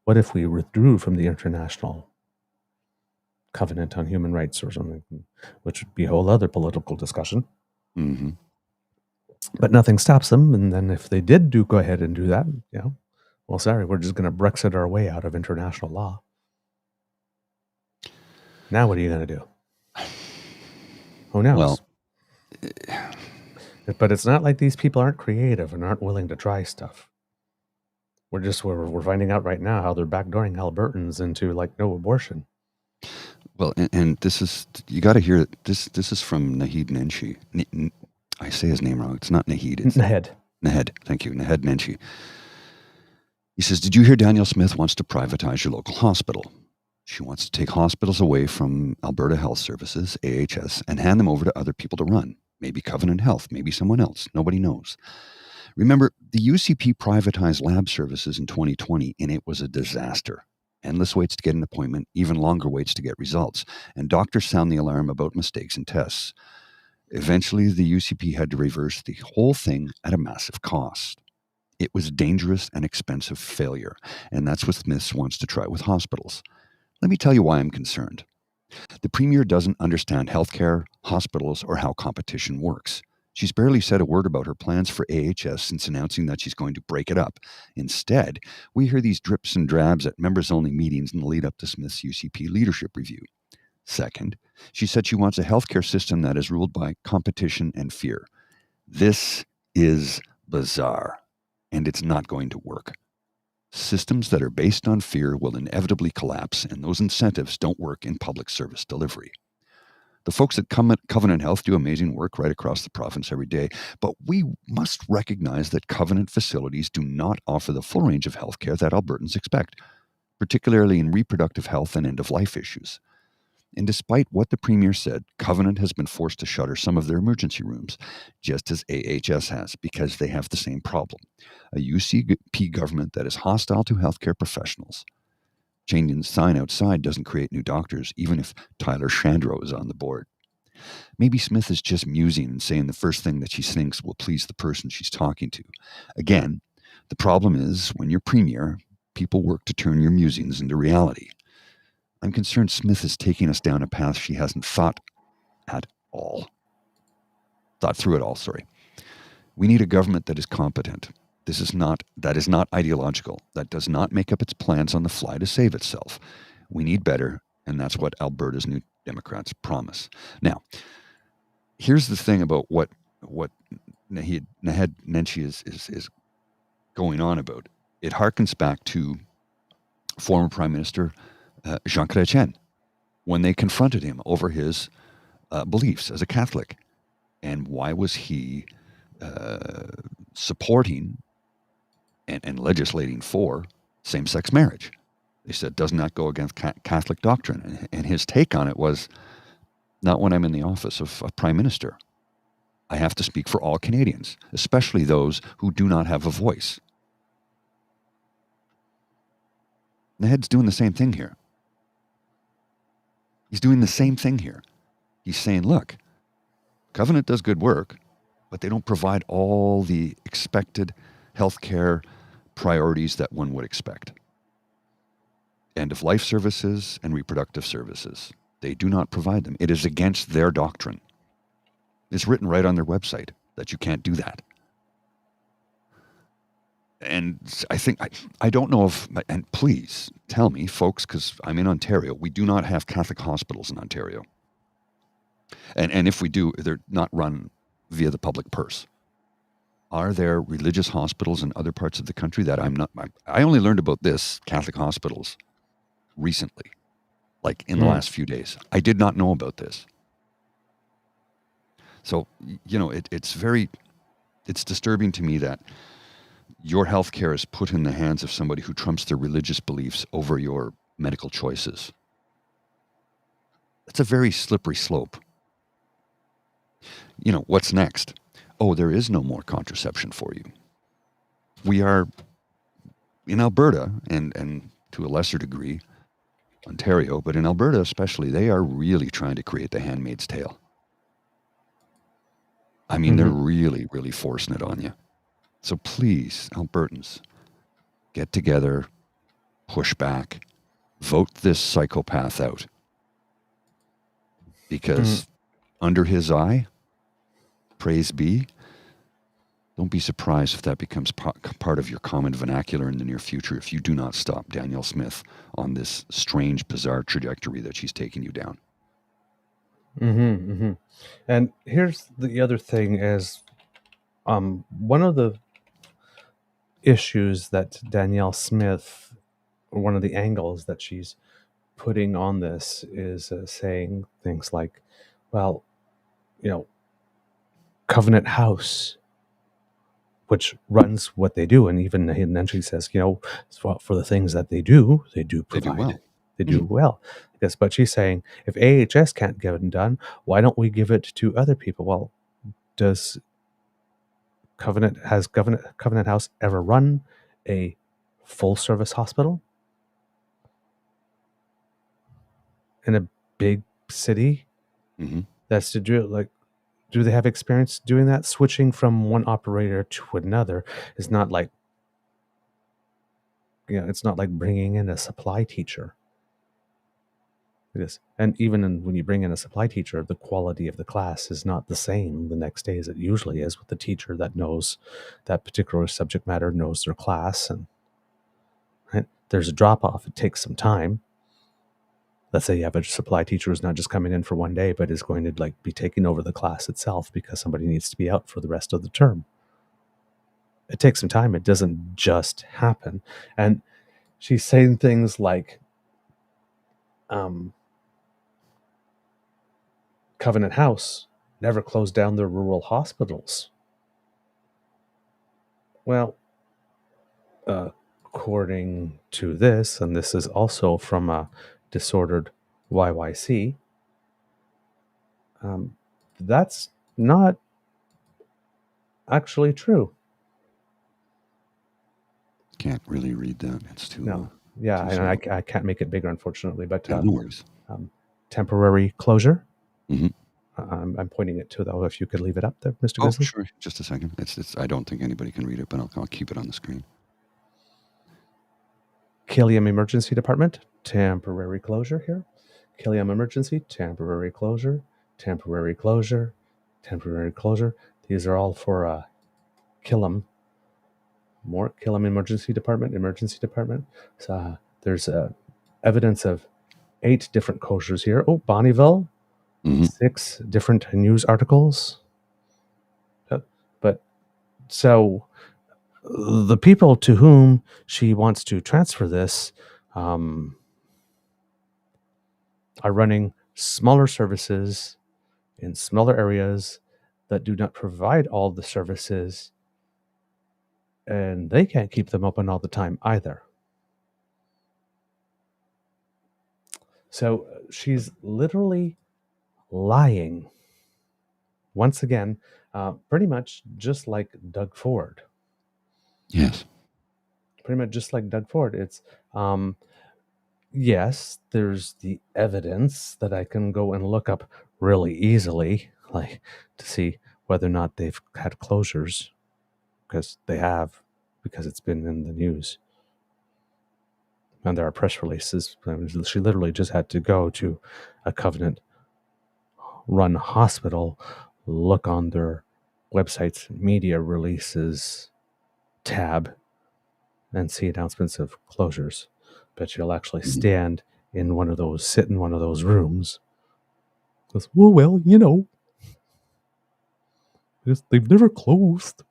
the international covenant on human rights or something, which would be a whole other political discussion. Mm-hmm. But nothing stops them. And then if they did go ahead and do that, well, sorry, we're just going to Brexit our way out of international law. Now what are you going to do? Who knows? Well, but it's not like these people aren't creative and aren't willing to try stuff. We're finding out right now how they're backdooring Albertans into no abortion. Well, and this is, you got to hear it. This is from Naheed Nenshi. I say his name wrong. It's not Naheed. It's Naheed. Naheed. Thank you. Naheed Nenshi. He says, did you hear Danielle Smith wants to privatize your local hospital? She wants to take hospitals away from Alberta Health Services, AHS, and hand them over to other people to run. Maybe Covenant Health, maybe someone else. Nobody knows. Remember, the UCP privatized lab services in 2020, and it was a disaster. Endless waits to get an appointment, even longer waits to get results, and doctors sound the alarm about mistakes in tests. Eventually, the UCP had to reverse the whole thing at a massive cost. It was a dangerous and expensive failure, and that's what Smith wants to try with hospitals. Let me tell you why I'm concerned. The Premier doesn't understand healthcare, hospitals, or how competition works. She's barely said a word about her plans for AHS since announcing that she's going to break it up. Instead, we hear these drips and drabs at members-only meetings in the lead-up to Smith's UCP leadership review. Second, she said she wants a healthcare system that is ruled by competition and fear. This is bizarre, and it's not going to work. Systems that are based on fear will inevitably collapse, and those incentives don't work in public service delivery. The folks at Covenant Health do amazing work right across the province every day, but we must recognize that Covenant facilities do not offer the full range of healthcare that Albertans expect, particularly in reproductive health and end-of-life issues. And despite what the Premier said, Covenant has been forced to shutter some of their emergency rooms, just as AHS has, because they have the same problem. A UCP government that is hostile to healthcare professionals. Changing the sign outside doesn't create new doctors, even if Tyler Shandro is on the board. Maybe Smith is just musing and saying the first thing that she thinks will please the person she's talking to. Again, the problem is, when you're Premier, people work to turn your musings into reality. I'm concerned Smith is taking us down a path she hasn't thought through it all, sorry. We need a government that is competent. That is not ideological. That does not make up its plans on the fly to save itself. We need better, and that's what Alberta's New Democrats promise. Now, here's the thing about what Naheed Nenshi is going on about. It harkens back to former Prime Minister Jean Chrétien when they confronted him over his beliefs as a Catholic. And why was he supporting and legislating for same-sex marriage? They said, does not go against Catholic doctrine. And his take on it was, not when I'm in the office of a Prime Minister. I have to speak for all Canadians, especially those who do not have a voice. Naheed's doing the same thing here. He's doing the same thing here. He's saying, look, Covenant does good work, but they don't provide all the expected healthcare priorities that one would expect. End-of-life services and reproductive services. They do not provide them. It is against their doctrine. It's written right on their website that you can't do that. And I think, I don't know if, and please tell me, folks, because I'm in Ontario, we do not have Catholic hospitals in Ontario. And if we do, they're not run via the public purse. Are there religious hospitals in other parts of the country that I only learned about this, Catholic hospitals, recently, like in the last few days. I did not know about this. So, it's disturbing to me that your health care is put in the hands of somebody who trumps their religious beliefs over your medical choices. That's a very slippery slope. What's next? Oh, there is no more contraception for you. We are in Alberta, and to a lesser degree, Ontario, but in Alberta especially, they are really trying to create the Handmaid's Tale. I mean, they're really, really forcing it on you. So please, Albertans, get together, push back, vote this psychopath out. Because under his eye, praise be, don't be surprised if that becomes part of your common vernacular in the near future if you do not stop Danielle Smith on this strange, bizarre trajectory that she's taking you down. And here's the other thing is, one of the issues that Danielle Smith, or one of the angles that she's putting on this is saying things like, well, Covenant House, which runs what they do, and then she says, for the things that they do provide. They do well. Yes, but she's saying, if AHS can't get it done, why don't we give it to other people? Well, has Covenant House ever run a full service hospital in a big city? That's to do do they have experience doing that? Switching from one operator to another is not like, it's not like bringing in a supply teacher. And even when you bring in a supply teacher, the quality of the class is not the same the next day as it usually is with the teacher that knows that particular subject matter, knows their class, and there's a drop off. It takes some time. let's say you have a supply teacher who's not just coming in for one day, but is going to like be taking over the class itself because somebody needs to be out for the rest of the term. It takes some time. It doesn't just happen. And she's saying things like, Covenant House never closed down their rural hospitals. Well, according to this, and this is also from a disordered YYC, that's not actually true. Can't really read that. It's too... No. Yeah, too and I can't make it bigger, unfortunately, but no worries. Temporary closure. Mm-hmm. I'm pointing it to, though, if you could leave it up there, Mr. Oh, Grizzly. sure. Just a second. It's. I don't think anybody can read it, but I'll keep it on the screen. Killiam Emergency Department, temporary closure here. Killiam Emergency, temporary closure, temporary closure, temporary closure. These are all for Killam. More Killam Emergency Department. So there's evidence of 8 different closures here. Oh, Bonnieville, 6 different news articles. But so the people to whom she wants to transfer this are running smaller services in smaller areas that do not provide all the services, and they can't keep them open all the time either. So she's literally lying. Once again, pretty much just like Doug Ford. Yes. Pretty much just like Doug Ford. It's, yes, there's the evidence that I can go and look up really easily, like to see whether or not they've had closures, because they have, because it's been in the news. And there are press releases. She literally just had to go to a Covenant-run hospital, look on their website's media releases tab, and see announcements of closures. But you'll actually sit in one of those rooms. Goes, well, they've never closed.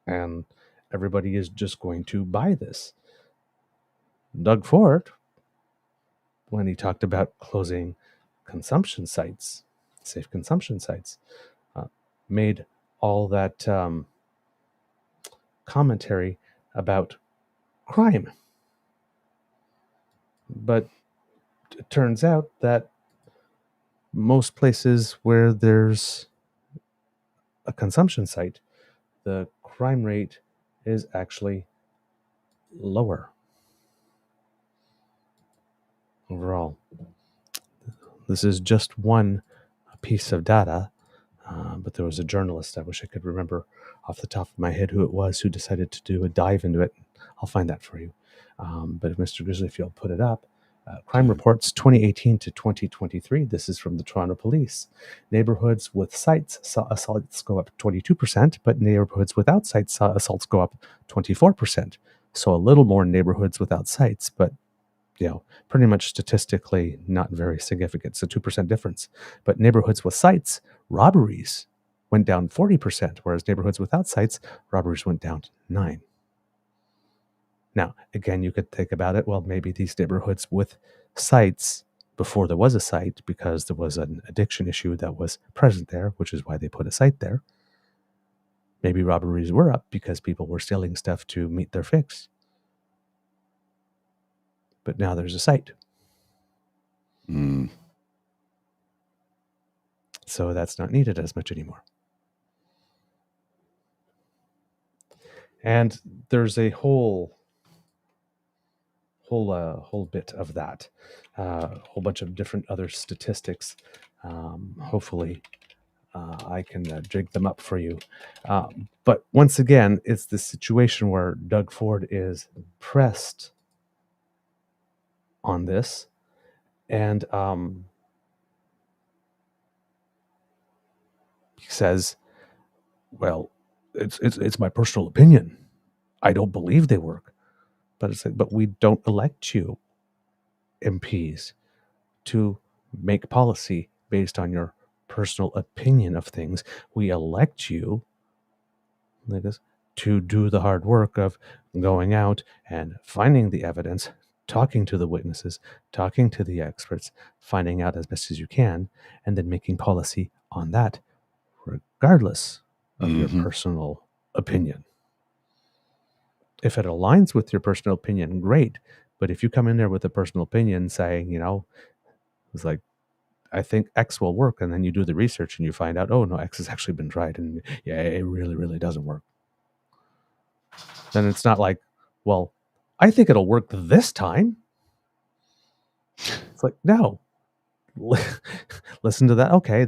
And everybody is just going to buy this. Doug Ford, when he talked about closing consumption sites, safe consumption sites, made all that commentary about crime. But it turns out that most places where there's a consumption site, the crime rate is actually lower overall. This is just one piece of data, but there was a journalist, I wish I could remember off the top of my head who it was, who decided to do a dive into it. I'll find that for you. But if Mr. Grizzly, if you'll put it up, crime reports 2018 to 2023. This is from the Toronto Police. Neighborhoods with sites saw assaults go up 22%, but neighborhoods without sites saw assaults go up 24%. So a little more neighborhoods without sites, but pretty much statistically not very significant. So 2% difference. But neighborhoods with sites, robberies went down 40%, whereas neighborhoods without sites, robberies went down 9%. Now, again, you could think about it. Well, maybe these neighborhoods with sites, before there was a site, because there was an addiction issue that was present there, which is why they put a site there. Maybe robberies were up because people were stealing stuff to meet their fix. But now there's a site. So that's not needed as much anymore. And there's a whole bit of that, a whole bunch of different other statistics. Hopefully I can dig them up for you. But once again, it's the situation where Doug Ford is pressed on this, and he says, well, it's my personal opinion. I don't believe they work. But it's like, but we don't elect you, MPs. to make policy based on your personal opinion of things. We elect you, like this, to do the hard work of going out and finding the evidence, talking to the witnesses, talking to the experts, finding out as best as you can, and then making policy on that, regardless of your personal opinion. If it aligns with your personal opinion, great. But if you come in there with a personal opinion saying, it's like, I think X will work, and then you do the research and you find out, oh no, X has actually been tried, and yeah, it really, really doesn't work. Then it's not like, well, I think it'll work this time. It's like, no. Listen to that. Okay,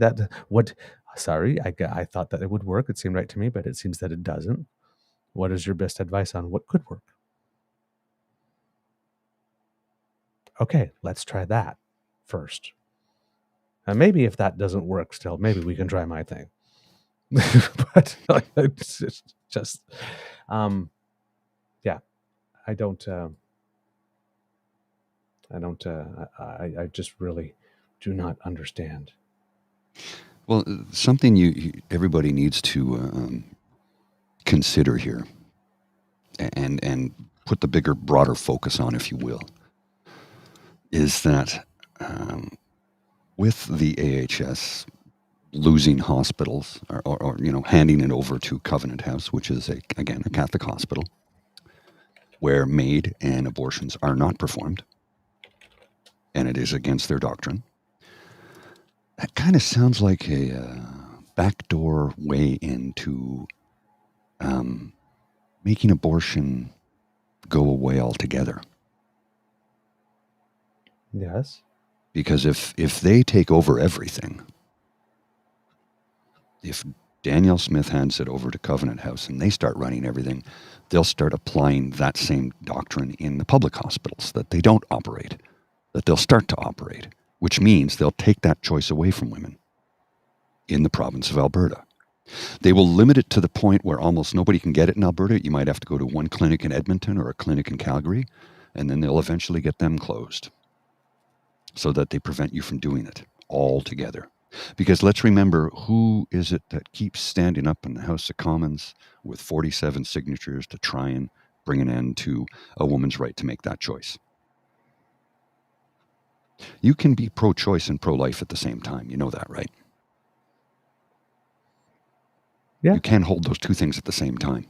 sorry, I thought that it would work. It seemed right to me, but it seems that it doesn't. What is your best advice on what could work? Okay, let's try that first. And maybe if that doesn't work still, maybe we can try my thing. But it's just yeah, I just really do not understand. Well, something everybody needs to consider here, and put the bigger, broader focus on, if you will, is that with the AHS losing hospitals or handing it over to Covenant House, which is again a Catholic hospital where MAID and abortions are not performed, and it is against their doctrine. That kind of sounds like a backdoor way into making abortion go away altogether. Yes. Because if they take over everything, if Danielle Smith hands it over to Covenant House and they start running everything, they'll start applying that same doctrine in the public hospitals that they don't operate, that they'll start to operate, which means they'll take that choice away from women in the province of Alberta. They will limit it to the point where almost nobody can get it in Alberta. You might have to go to one clinic in Edmonton or a clinic in Calgary, and then they'll eventually get them closed so that they prevent you from doing it altogether. Because let's remember, who is it that keeps standing up in the House of Commons with 47 signatures to try and bring an end to a woman's right to make that choice? You can be pro-choice and pro-life at the same time. You know that, right? Yeah. You can't hold those two things at the same time.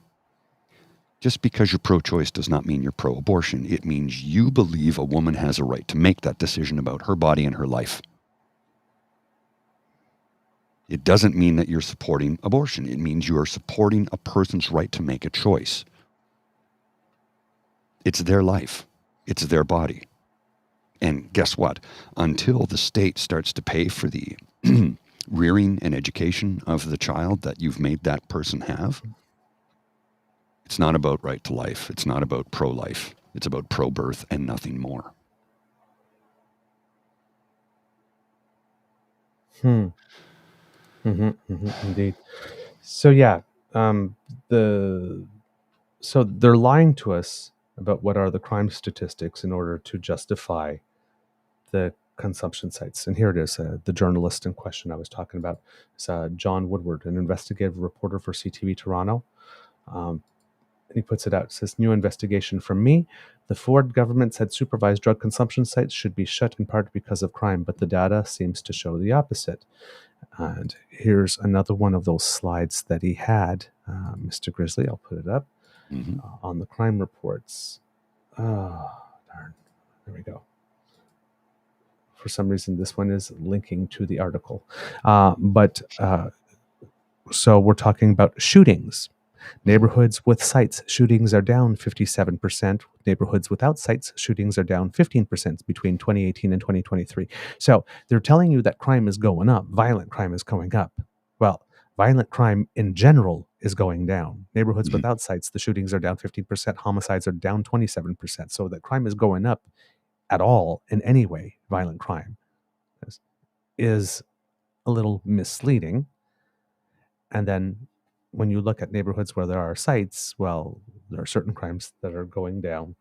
Just because you're pro-choice does not mean you're pro-abortion. It means you believe a woman has a right to make that decision about her body and her life. It doesn't mean that you're supporting abortion. It means you are supporting a person's right to make a choice. It's their life. It's their body. And guess what? Until the state starts to pay for the rearing and education of the child that you've made that person have, it's not about right to life. It's not about pro-life. It's about pro-birth and nothing more. Indeed. So yeah, so they're lying to us about what are the crime statistics in order to justify the consumption sites. And here it is. The journalist in question I was talking about is John Woodward, an investigative reporter for CTV Toronto. And he puts it out. It says, new investigation from me. The Ford government said supervised drug consumption sites should be shut in part because of crime, but the data seems to show the opposite. And here's another one of those slides that he had, Mr. Grizzly. I'll put it up on the crime reports. Oh, darn. There we go. For some reason, this one is linking to the article. So we're talking about shootings. Neighborhoods with sites, shootings are down 57%. Neighborhoods without sites, shootings are down 15% between 2018 and 2023. So they're telling you that crime is going up. Violent crime is going up. Well, violent crime in general is going down. Neighborhoods without sites, the shootings are down 15%. Homicides are down 27%. So that crime is going up at all in any way. Violent crime is a little misleading. And then when you look at neighborhoods where there are sites, well, there are certain crimes that are going down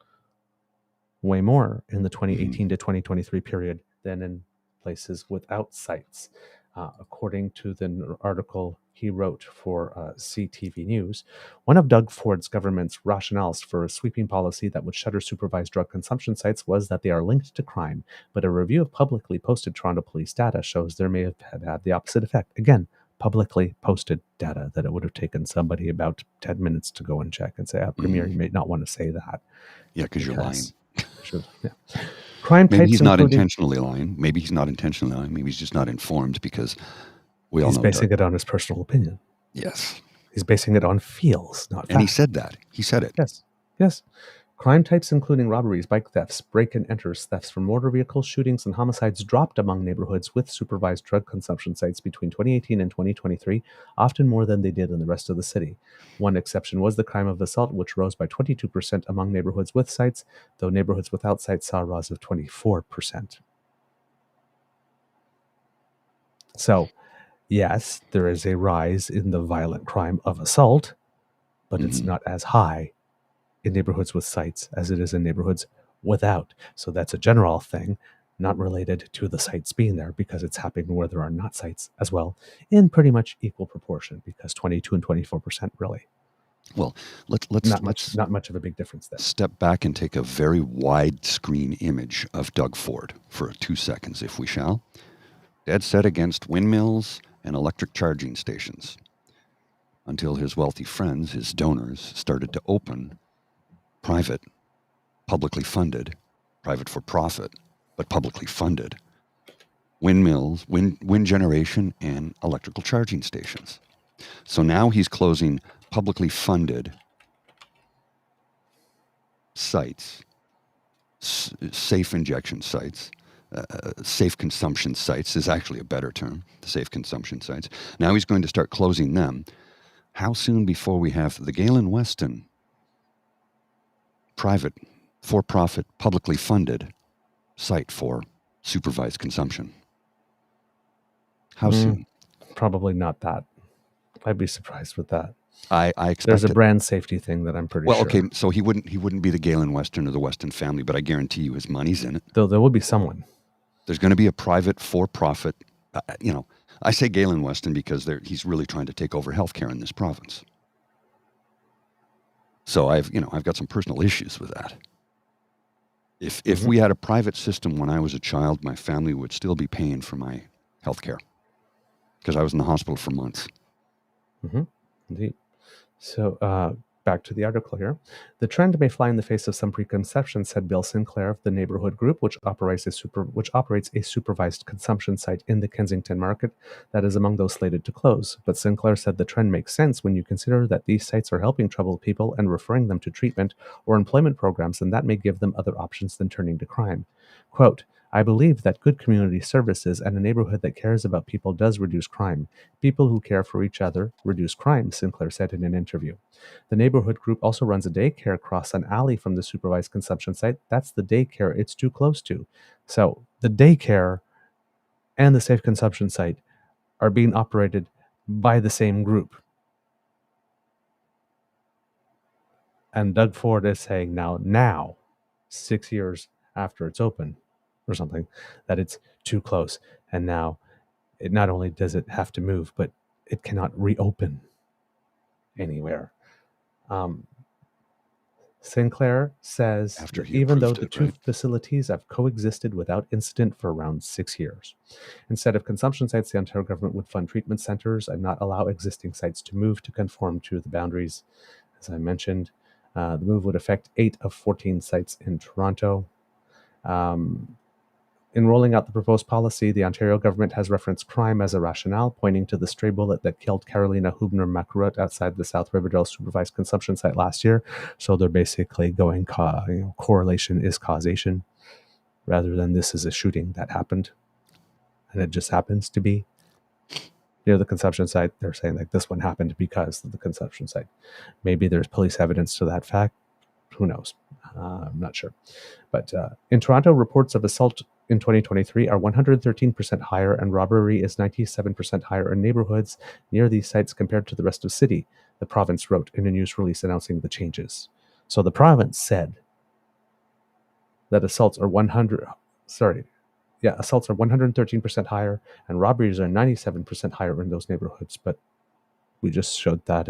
way more in the 2018 to 2023 period than in places without sites. According to the article he wrote for CTV News, one of Doug Ford's government's rationales for a sweeping policy that would shutter supervised drug consumption sites was that they are linked to crime, but a review of publicly posted Toronto police data shows there may have had the opposite effect. Again, publicly posted data that it would have taken somebody about 10 minutes to go and check and say, Premier, you may not want to say that. Yeah, because you're lying. Yeah. Crime Maybe types he's not including... intentionally lying. Maybe he's not intentionally lying. Maybe he's just not informed because we all know. He's basing it on his personal opinion. Yes. He's basing it on feels, not facts. And he said that. He said it. Yes. Crime types including robberies, bike thefts, break-and-enters, thefts from motor vehicles, shootings, and homicides dropped among neighborhoods with supervised drug consumption sites between 2018 and 2023, often more than they did in the rest of the city. One exception was the crime of assault, which rose by 22% among neighborhoods with sites, though neighborhoods without sites saw a rise of 24%. So, yes, there is a rise in the violent crime of assault, but it's not as high in neighborhoods with sites as it is in neighborhoods without. So that's a general thing, not related to the sites being there, because it's happening where there are not sites as well, in pretty much equal proportion, because 22 and 24% really. Well, let's not much of a big difference there. Step back and take a very widescreen image of Doug Ford for 2 seconds, if we shall. Dead set against windmills and electric charging stations, until his wealthy friends, his donors, started to open private, publicly funded, private for profit, but publicly funded windmills, wind generation, and electrical charging stations. So now he's closing publicly funded sites, safe injection sites, safe consumption sites is actually a better term, the safe consumption sites. Now he's going to start closing them. How soon before we have the Galen Weston private, for-profit, publicly funded site for supervised consumption? How soon? Probably not that. I'd be surprised with that. I expect there's a brand safety thing that I'm pretty sure. Well, okay, so he wouldn't be the Galen Weston or the Weston family, but I guarantee you his money's in it. Though there will be someone. There's going to be a private, for-profit. I say Galen Weston because he's really trying to take over healthcare in this province. So I've got some personal issues with that. If we had a private system when I was a child, my family would still be paying for my health care because I was in the hospital for months. Indeed. So back to the article here. The trend may fly in the face of some preconceptions, said Bill Sinclair of the Neighborhood Group, which operates a supervised consumption site in the Kensington market that is among those slated to close. But Sinclair said the trend makes sense when you consider that these sites are helping troubled people and referring them to treatment or employment programs, and that may give them other options than turning to crime. Quote, I believe that good community services and a neighborhood that cares about people does reduce crime. People who care for each other reduce crime, Sinclair said in an interview. The Neighborhood Group also runs a daycare across an alley from the supervised consumption site. That's the daycare it's too close to. So the daycare and the safe consumption site are being operated by the same group. And Doug Ford is saying now, 6 years after it's open, or something, that it's too close. And now it not only does it have to move, but it cannot reopen anywhere. Sinclair says that even though the two facilities have coexisted without incident for around 6 years, instead of consumption sites, the Ontario government would fund treatment centers and not allow existing sites to move to conform to the boundaries. As I mentioned, the move would affect 8 of 14 sites in Toronto. In rolling out the proposed policy, the Ontario government has referenced crime as a rationale, pointing to the stray bullet that killed Carolina Hubner-Makarut outside the South Riverdale supervised consumption site last year. So they're basically going, correlation is causation, rather than this is a shooting that happened. And it just happens to be near the consumption site. They're saying like this one happened because of the consumption site. Maybe there's police evidence to that fact. Who knows? I'm not sure. But in Toronto, reports of assault in 2023 are 113% higher, and robbery is 97% higher in neighborhoods near these sites compared to the rest of the city, the province wrote in a news release announcing the changes. So the province said that assaults are assaults are 113% higher, and robberies are 97% higher in those neighborhoods. But we just showed that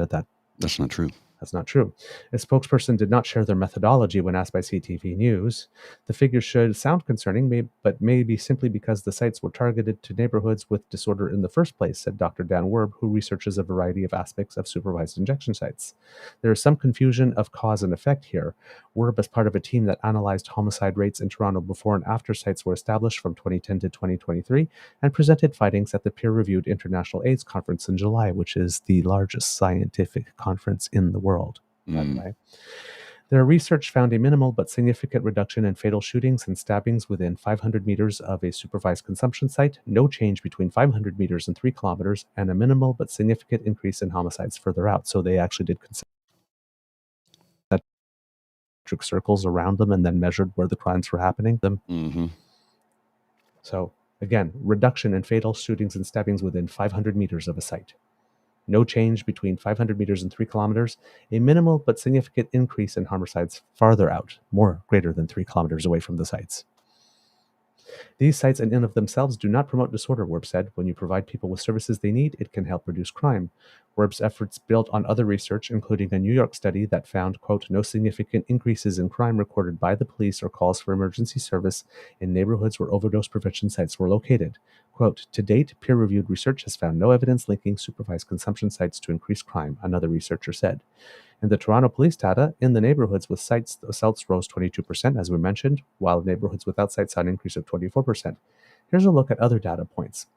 That's not true. that's not true. A spokesperson did not share their methodology when asked by CTV News. The figures should sound concerning, but may be simply because the sites were targeted to neighborhoods with disorder in the first place, said Dr. Dan Werb, who researches a variety of aspects of supervised injection sites. There is some confusion of cause and effect here. Werb is part of a team that analyzed homicide rates in Toronto before and after sites were established from 2010 to 2023 and presented findings at the peer-reviewed International AIDS Conference in July, which is the largest scientific conference in the world, by the way. Their research found a minimal but significant reduction in fatal shootings and stabbings within 500 meters of a supervised consumption site, no change between 500 meters and 3 kilometers, and a minimal but significant increase in homicides further out. So they actually did concentric circles around them and then measured where the crimes were happening. So again, reduction in fatal shootings and stabbings within 500 meters of a site. No change between 500 meters and 3 kilometers, a minimal but significant increase in homicides farther out, greater than 3 kilometers away from the sites. These sites in and of themselves do not promote disorder, Werb said. When you provide people with services they need, it can help reduce crime. Werb's efforts built on other research, including a New York study that found, quote, no significant increases in crime recorded by the police or calls for emergency service in neighborhoods where overdose prevention sites were located. Quote, to date, peer-reviewed research has found no evidence linking supervised consumption sites to increased crime, another researcher said. In the Toronto police data, in the neighborhoods with sites, assaults rose 22%, as we mentioned, while neighborhoods without sites saw an increase of 24%. Here's a look at other data points.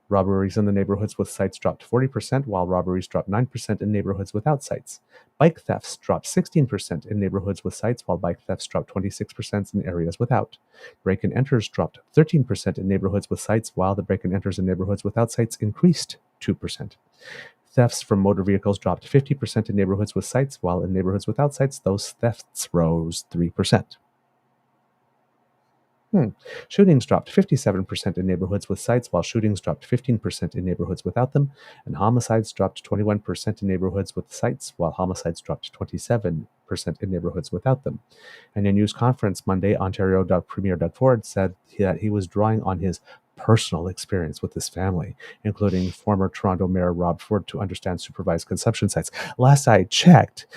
Robberies in the neighborhoods with sites dropped 40%, while robberies dropped 9% in neighborhoods without sites. Bike thefts dropped 16% in neighborhoods with sites, while bike thefts dropped 26% in areas without. Break-and-enters dropped 13% in neighborhoods with sites, while the break-and-enters in neighborhoods without sites increased 2%. Thefts from motor vehicles dropped 50% in neighborhoods with sites, while in neighborhoods without sites, those thefts rose 3%. Shootings dropped 57% in neighborhoods with sites, while shootings dropped 15% in neighborhoods without them, and homicides dropped 21% in neighborhoods with sites, while homicides dropped 27% in neighborhoods without them. In a news conference Monday, Ontario Premier Doug Ford said that he was drawing on his personal experience with his family, including former Toronto Mayor Rob Ford, to understand supervised consumption sites. Last I checked,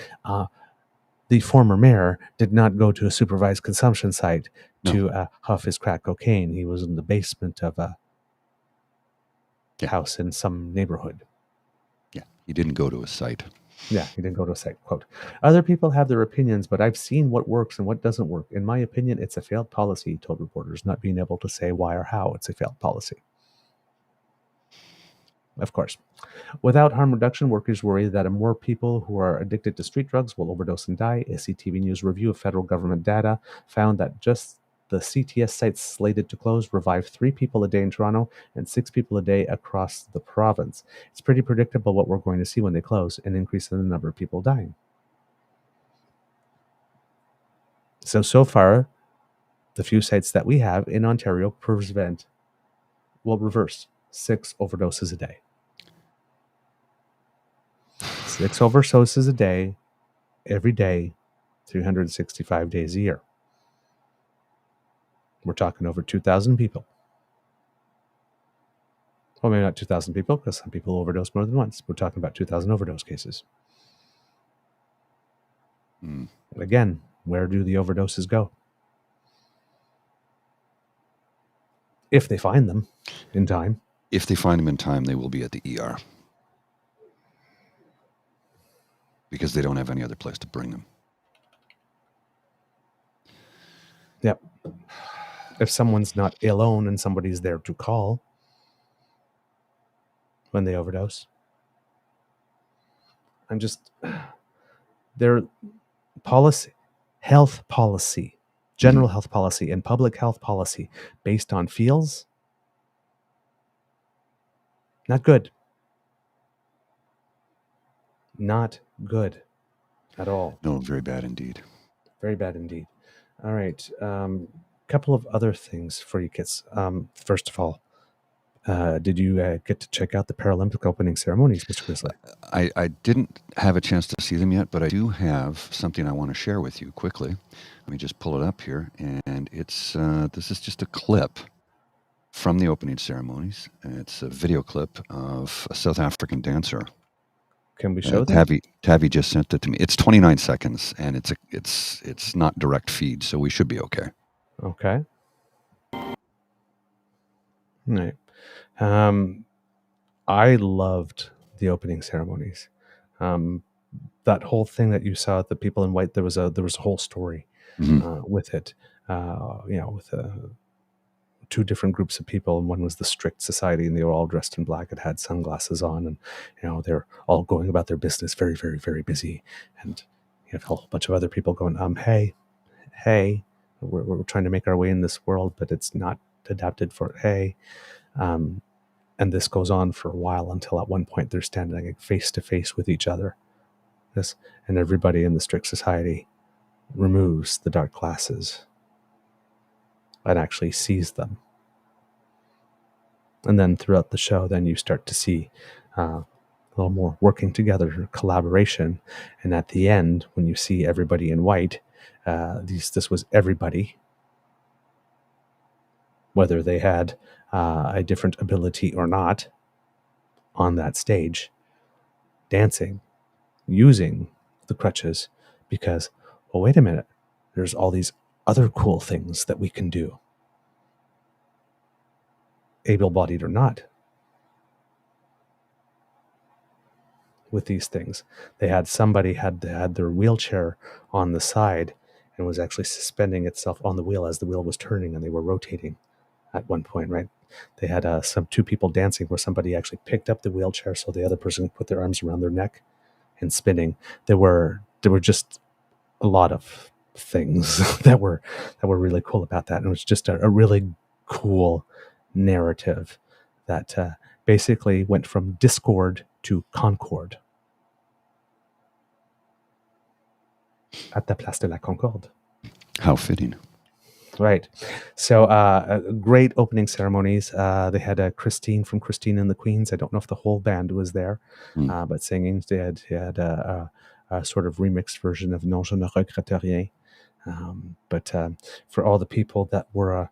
the former mayor did not go to a supervised consumption site to huff his crack cocaine. He was in the basement of a house in some neighborhood. Yeah, he didn't go to a site. Yeah, he didn't go to a site. Quote, other people have their opinions, but I've seen what works and what doesn't work. In my opinion, it's a failed policy, he told reporters, not being able to say why or how it's a failed policy. Of course. Without harm reduction, workers worry that more people who are addicted to street drugs will overdose and die. A CTV News review of federal government data found that just the CTS sites slated to close revived 3 people a day in Toronto and 6 people a day across the province. It's pretty predictable what we're going to see when they close, an increase in the number of people dying. So far, the few sites that we have in Ontario will reverse 6 overdoses a day. 6 overdoses a day, every day, 365 days a year. We're talking over 2,000 people. Well, maybe not 2,000 people, because some people overdose more than once. We're talking about 2,000 overdose cases. Again, where do the overdoses go? If they find them in time. If they find them in time, they will be at the ER. Because they don't have any other place to bring them. Yep. If someone's not alone and somebody's there to call when they overdose. Their policy, health policy, general health policy, and public health policy based on feels, not good. Not good at all. No, very bad indeed. Very bad indeed. All right. Couple of other things for you kids. First of all, did you get to check out the Paralympic opening ceremonies, Mr. Grizzly? I didn't have a chance to see them yet, but I do have something I want to share with you quickly. Let me just pull it up here, and it's this is just a clip from the opening ceremonies. It's a video clip of a South African dancer. Can we show that? Tavi just sent it to me. It's 29 seconds, and it's not direct feed, so we should be okay. Okay. Right. I loved the opening ceremonies. That whole thing that you saw, the people in white, there was a whole story with it. With two different groups of people, and one was the strict society, and they were all dressed in black and had sunglasses on, and they're all going about their business, very, very, very busy. And you have a whole bunch of other people going, hey, we're trying to make our way in this world, but it's not adapted for hey. And this goes on for a while until at one point they're standing face to face with each other. And everybody in the strict society removes the dark glasses and actually sees them. And then throughout the show, then you start to see a little more working together, collaboration. And at the end, when you see everybody in white, this was everybody, whether they had a different ability or not, on that stage, dancing, using the crutches, because, well, wait a minute, there's all these other cool things that we can do, able-bodied or not, with these things. They had somebody had their wheelchair on the side and was actually suspending itself on the wheel as the wheel was turning, and they were rotating at one point, right? They had two people dancing where somebody actually picked up the wheelchair so the other person put their arms around their neck and spinning. There were just a lot of things that were really cool about that. And it was just a really cool narrative that basically went from discord to concord at the Place de la Concorde. How fitting. Right. So great opening ceremonies. They had Christine from Christine and the Queens. I don't know if the whole band was there, but singing. They had a sort of remixed version of Non, je ne regrette rien. But for all the people that were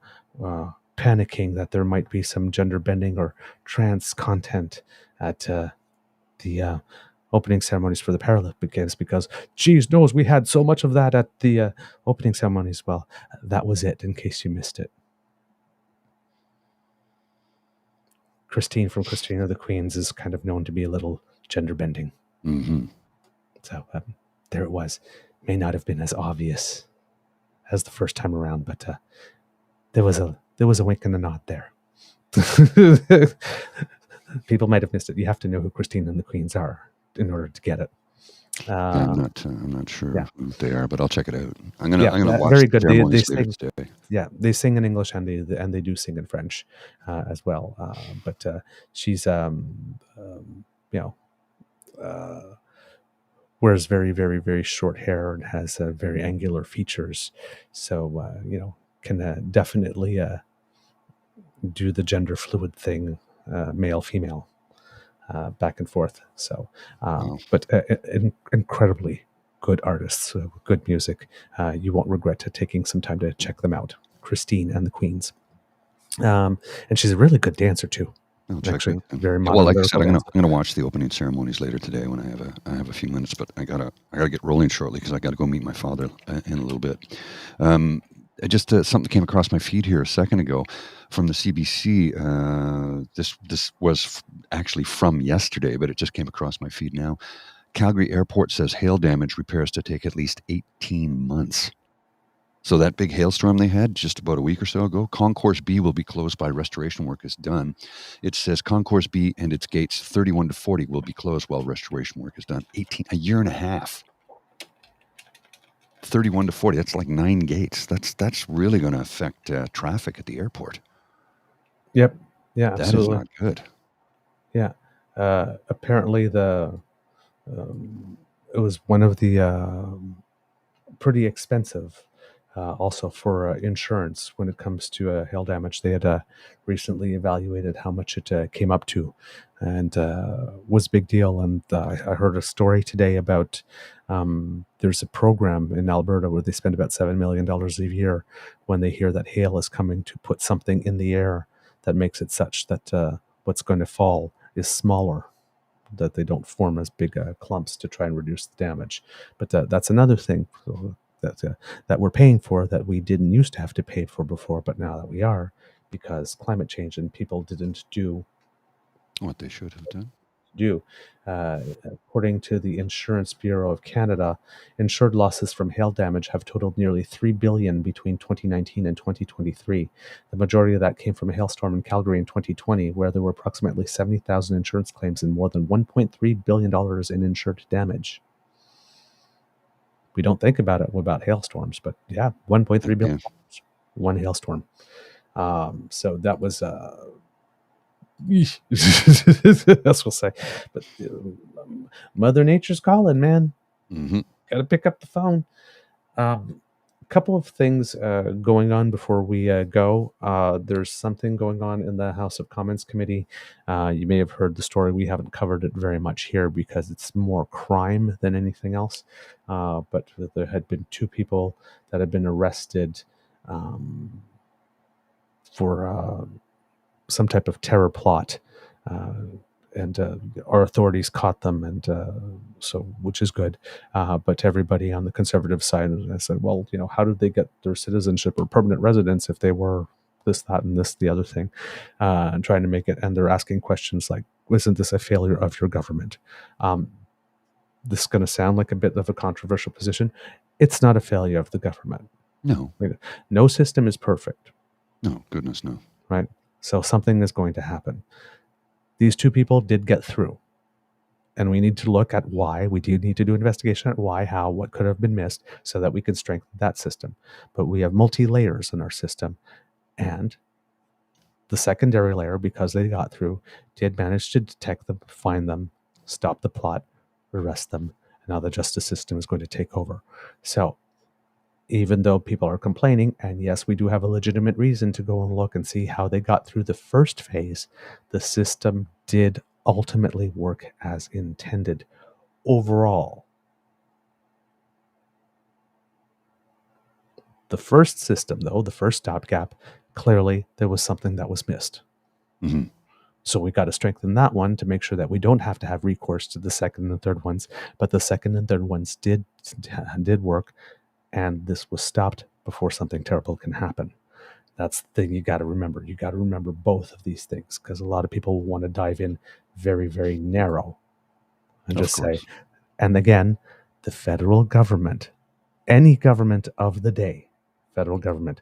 panicking that there might be some gender bending or trans content at the opening ceremonies for the Paralympic Games, because geez knows we had so much of that at the opening ceremonies. Well, that was it, in case you missed it. Christine from Christine of the Queens is kind of known to be a little gender bending. Mm-hmm. So there it was. May not have been as obvious as the first time around, but there was a wink and a nod there. People might have missed it. You have to know who Christine and the Queens are in order to get it. I'm not sure who they are, but I'll check it out. I'm gonna watch very the good. ceremonies They later sing, today. yeah, they sing in English and they do sing in French as well. But she's wears very, very, very short hair and has very angular features. So can definitely do the gender fluid thing, male, female. Back and forth. So, but incredibly good artists, good music. You won't regret taking some time to check them out. Christine and the Queens. And she's a really good dancer too. I'll check it out. Very well, like I said, lyrical I'm gonna watch the opening ceremonies later today when I have a few minutes. But I gotta get rolling shortly because I gotta go meet my father in a little bit. Just something came across my feed here a second ago from the CBC. This was actually from yesterday, but it just came across my feed now. Calgary Airport says hail damage repairs to take at least 18 months. So that big hailstorm they had just about a week or so ago, Concourse B will be closed by restoration work is done. It says Concourse B and its gates 31 to 40 will be closed while restoration work is done. A year and a half. 31 to 40, that's like 9 gates. That's really going to affect traffic at the airport. Yep. Yeah, absolutely. That is not good. Yeah. Apparently it was one of the pretty expensive also for insurance when it comes to hail damage. They had recently evaluated how much it came up to, and was a big deal. And I heard a story today about there's a program in Alberta where they spend about $7 million a year when they hear that hail is coming to put something in the air that makes it such that what's going to fall is smaller, that they don't form as big clumps to try and reduce the damage. But that's another thing that we're paying for that we didn't used to have to pay for before, but now that we are, because climate change and people didn't do What they should have done. According to the Insurance Bureau of Canada, insured losses from hail damage have totaled nearly $3 billion between 2019 and 2023. The majority of that came from a hailstorm in Calgary in 2020, where there were approximately 70,000 insurance claims and more than $1.3 billion in insured damage. We don't think about it about hailstorms, but yeah, $1.3 billion, one hailstorm. So that was that's what we'll say. But Mother Nature's calling, man. Mm-hmm. Got to pick up the phone. A couple of things going on before we go. There's something going on in the House of Commons Committee. You may have heard the story. We haven't covered it very much here because it's more crime than anything else. But there had been 2 people that had been arrested for some type of terror plot, and our authorities caught them, and so which is good. But everybody on the conservative side, I said, well, how did they get their citizenship or permanent residence if they were this, that, and this, the other thing, and trying to make it, and they're asking questions like, isn't this a failure of your government? This is going to sound like a bit of a controversial position. It's not a failure of the government. No. No system is perfect. No, goodness, no. Right? So something is going to happen. These 2 people did get through. And we need to look at why. We do need to do investigation at why, how, what could have been missed so that we can strengthen that system. But we have multi-layers in our system. And the secondary layer, because they got through, did manage to detect them, find them, stop the plot, arrest them. And now the justice system is going to take over. So even though people are complaining, and yes, we do have a legitimate reason to go and look and see how they got through the first phase, the system did ultimately work as intended overall. The first system, though, the first stopgap, clearly there was something that was missed. Mm-hmm. So we got to strengthen that one to make sure that we don't have to have recourse to the second and third ones. But the second and third ones did work. And this was stopped before something terrible can happen. That's the thing you got to remember. You got to remember both of these things, because a lot of people want to dive in very, very narrow and just say, and again, the federal government, any government of the day, federal government,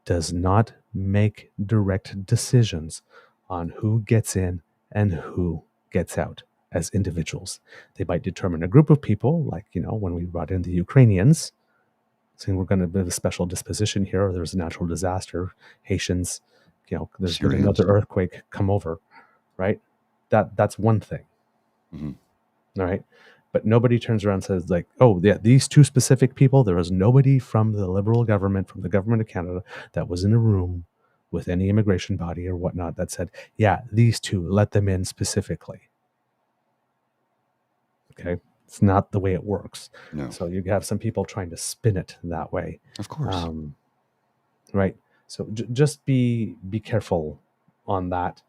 does not make direct decisions on who gets in and who gets out as individuals. They might determine a group of people, like, when we brought in the Ukrainians, saying we're going to have a special disposition here, or there's a natural disaster, Haitians, there's been another earthquake, come over, right? That's one thing. Mm-hmm. All right. But nobody turns around and says, like, oh, yeah, these 2 specific people, there was nobody from the Liberal government, from the government of Canada, that was in a room with any immigration body or whatnot that said, yeah, these 2, let them in specifically. Okay. It's not the way it works. No. So you have some people trying to spin it that way. Of course. Right. So just be careful on that.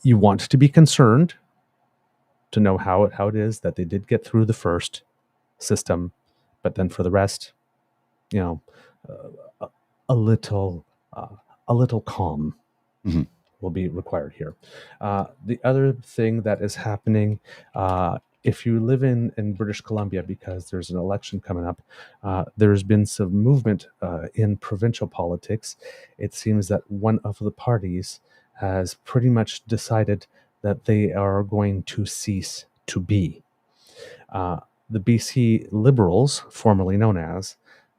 You want to be concerned to know how it is that they did get through the first system, but then for the rest, a little calm. Mm-hmm. Will be required here. The other thing that is happening, if you live in British Columbia, because there's an election coming up, there's been some movement in provincial politics. It seems that one of the parties has pretty much decided that they are going to cease to be. The BC Liberals, formerly known as,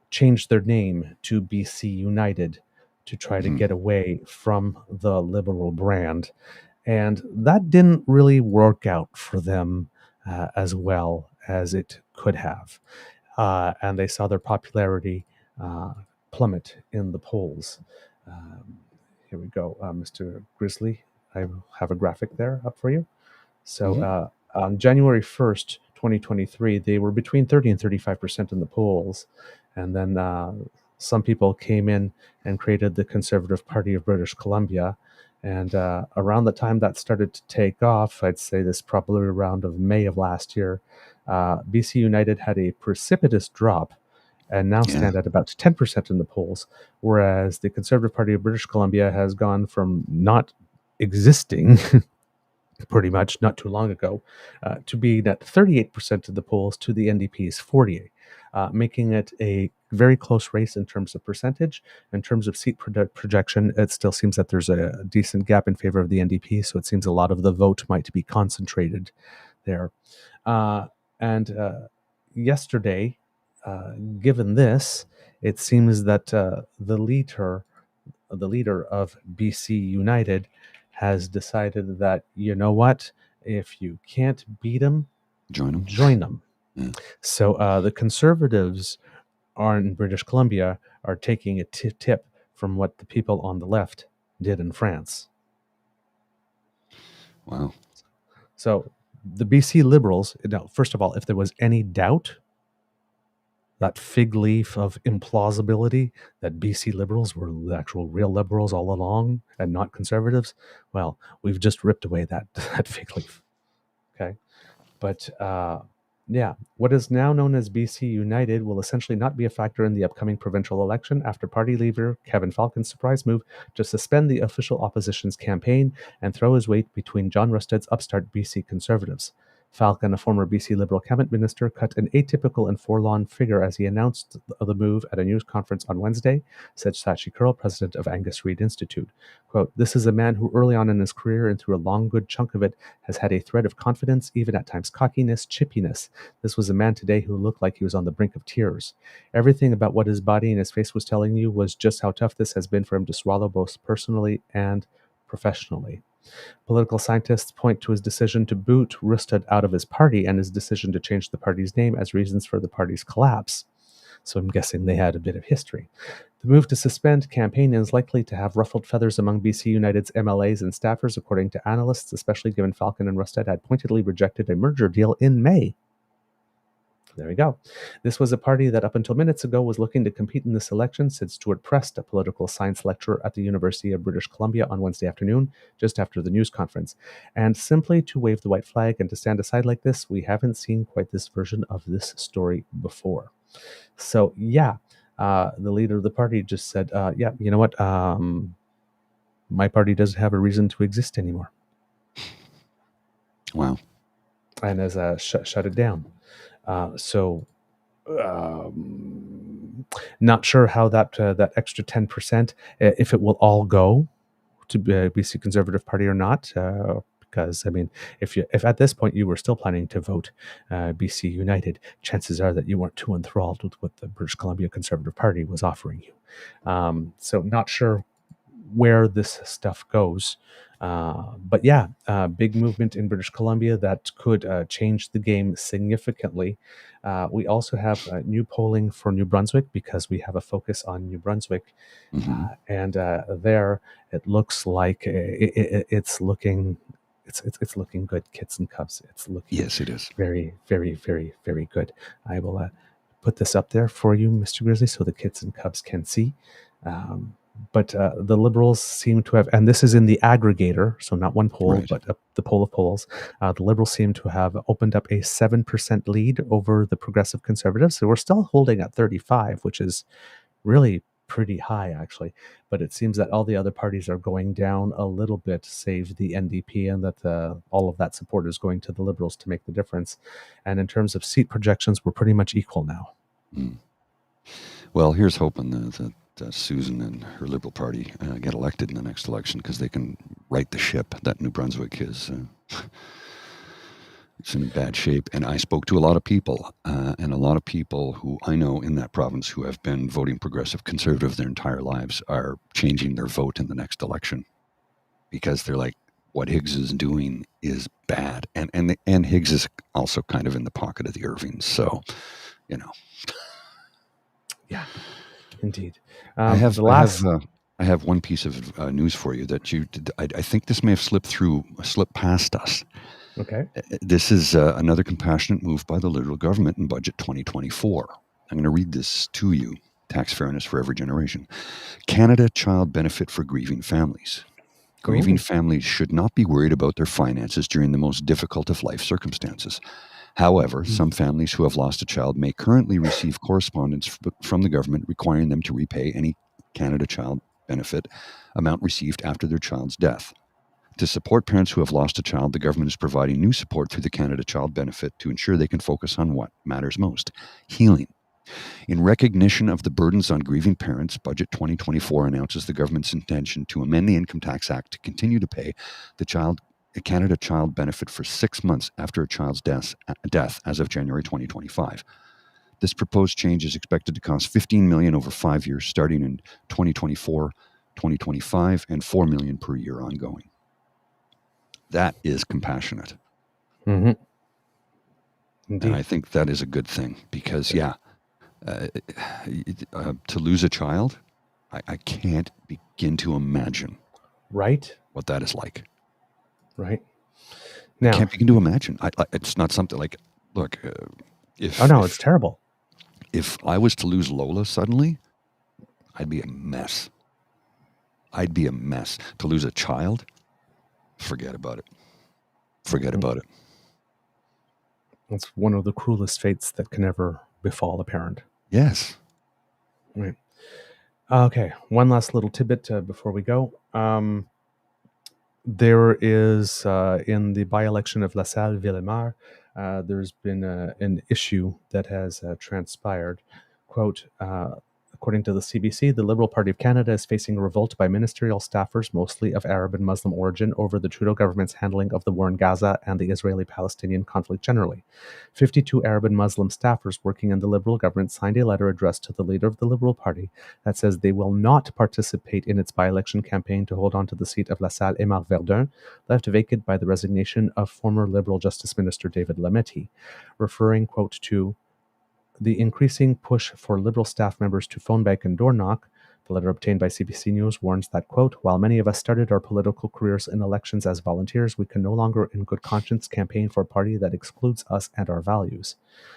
changed their name to BC United to try to get away from the Liberal brand. And that didn't really work out for them as well as it could have. And they saw their popularity plummet in the polls. Here we go, Mr. Grizzly. I have a graphic there up for you. So on January 1st, 2023, they were between 30 and 35% in the polls. And then some people came in and created the Conservative Party of British Columbia. And around the time that started to take off, I'd say this probably around of May of last year, BC United had a precipitous drop and now stand at about 10% in the polls, whereas the Conservative Party of British Columbia has gone from not existing pretty much not too long ago, to being at 38% of the polls to the NDP's 48, making it a very close race in terms of percentage. In terms of seat projection, it still seems that there's a decent gap in favor of the NDP, so it seems a lot of the vote might be concentrated there. And yesterday, given this, it seems that the leader of BC United has decided that, you know what, if you can't beat them, join them. Yeah. So the Conservatives in British Columbia are taking a tip from what the people on the left did in France. Wow. So the BC Liberals, now, first of all, if there was any doubt, that fig leaf of implausibility that BC Liberals were the actual real Liberals all along and not Conservatives, well, we've just ripped away that fig leaf. Okay. But yeah, what is now known as BC United will essentially not be a factor in the upcoming provincial election after party leader Kevin Falcon's surprise move to suspend the official opposition's campaign and throw his weight between John Rusted's upstart BC Conservatives. Falcon, a former BC Liberal cabinet minister, cut an atypical and forlorn figure as he announced the move at a news conference on Wednesday, said Sachi Curl, president of Angus Reid Institute. Quote, "This is a man who early on in his career and through a long good chunk of it has had a thread of confidence, even at times cockiness, chippiness. This was a man today who looked like he was on the brink of tears. Everything about what his body and his face was telling you was just how tough this has been for him to swallow both personally and professionally." Political scientists point to his decision to boot Rustad out of his party and his decision to change the party's name as reasons for the party's collapse. So I'm guessing they had a bit of history. The move to suspend campaign is likely to have ruffled feathers among BC United's MLAs and staffers, according to analysts, especially given Falcon and Rustad had pointedly rejected a merger deal in May. There we go. This was a party that up until minutes ago was looking to compete in this election, said Stuart Prest, a political science lecturer at the University of British Columbia on Wednesday afternoon, just after the news conference. And simply to wave the white flag and to stand aside like this, we haven't seen quite this version of this story before. So, yeah, the leader of the party just said, yeah, you know what? My party doesn't have a reason to exist anymore. Wow. And has shut it down. So, not sure how that extra 10%, if it will all go to BC Conservative Party or not. Because I mean, if at this point you were still planning to vote BC United, chances are that you weren't too enthralled with what the British Columbia Conservative Party was offering you. So not sure where this stuff goes. But yeah, big movement in British Columbia that could change the game significantly. We also have new polling for New Brunswick because we have a focus on New Brunswick. Mm-hmm. And there it looks like it's looking good, Kits and Cubs. It's looking Yes, it is. very, very, very, very good. I will put this up there for you, Mr. Grizzly, so the Kits and Cubs can see. But the Liberals seem to have, and this is in the aggregator, so not one poll, Right. but the poll of polls. The Liberals seem to have opened up a 7% lead over the Progressive Conservatives. So we're still holding at 35, which is really pretty high, actually. But it seems that all the other parties are going down a little bit, save the NDP, and that all of that support is going to the Liberals to make the difference. And in terms of seat projections, we're pretty much equal now. Mm. Well, here's hoping that Susan and her Liberal Party get elected in the next election, because they can right the ship that New Brunswick is. It's in bad shape. And I spoke to a lot of people, and a lot of people who I know in that province who have been voting Progressive Conservative their entire lives are changing their vote in the next election, because they're like, what Higgs is doing is bad. And Higgs is also kind of in the pocket of the Irvings. So, you know. Yeah, indeed. I have one piece of news for you that you did. I think this may have slipped past us. Okay. This is another compassionate move by the Liberal government in Budget 2024. I'm going to read this to you. tax fairness for every generation. Canada Child Benefit for Grieving Families. Grieving families should not be worried about their finances during the most difficult of life circumstances. However, some families who have lost a child may currently receive correspondence from the government requiring them to repay any Canada Child Benefit amount received after their child's death. To support parents who have lost a child, the government is providing new support through the Canada Child Benefit to ensure they can focus on what matters most: healing. In recognition of the burdens on grieving parents, Budget 2024 announces the government's intention to amend the Income Tax Act to continue to pay the Canada Child Benefit for 6 months after a child's death as of January 2025. This proposed change is expected to cost $15 million over 5 years, starting in 2024, 2025, and $4 million per year ongoing. That is compassionate. Indeed. And I think that is a good thing because, to lose a child, I can't begin to imagine Right? what that is like. Right. I Now, can't begin to imagine. It's not something like, look, it's terrible. If I was to lose Lola suddenly, I'd be a mess. To lose a child, forget about it. It's one of the cruelest fates that can ever befall a parent. Yes. Right. Okay. One last little tidbit before we go. There is, in the by-election of La Salle-Villemar, there's been an issue that has transpired. Quote, according to the CBC, the Liberal Party of Canada is facing a revolt by ministerial staffers, mostly of Arab and Muslim origin, over the Trudeau government's handling of the war in Gaza and the Israeli-Palestinian conflict generally. 52 Arab and Muslim staffers working in the Liberal government signed a letter addressed to the leader of the Liberal Party that says they will not participate in its by-election campaign to hold on to the seat of La Salle-Aymar-Verdun, left vacant by the resignation of former Liberal Justice Minister David Lametti, referring, quote, to the increasing push for Liberal staff members to phone bank and door knock. The letter obtained by CBC News warns that, quote, while many of us started our political careers in elections as volunteers, we can no longer in good conscience campaign for a party that excludes us and our values.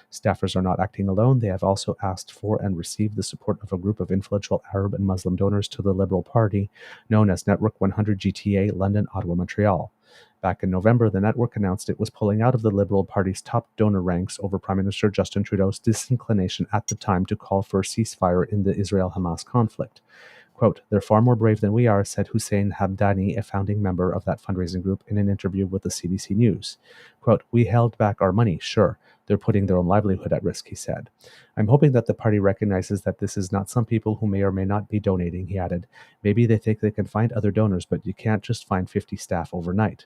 Staffers are not acting alone. They have also asked for and received the support of a group of influential Arab and Muslim donors to the Liberal Party, known as Network 100 GTA, London, Ottawa, Montreal. Back in November, the network announced it was pulling out of the Liberal Party's top donor ranks over Prime Minister Justin Trudeau's disinclination at the time to call for a ceasefire in the Israel-Hamas conflict. Quote, they're far more brave than we are, said Hussein Hamdani, a founding member of that fundraising group, in an interview with the CBC News. Quote, we held back our money, sure. They're putting their own livelihood at risk, he said. I'm hoping that the party recognizes that this is not some people who may or may not be donating, he added. Maybe they think they can find other donors, but you can't just find 50 staff overnight.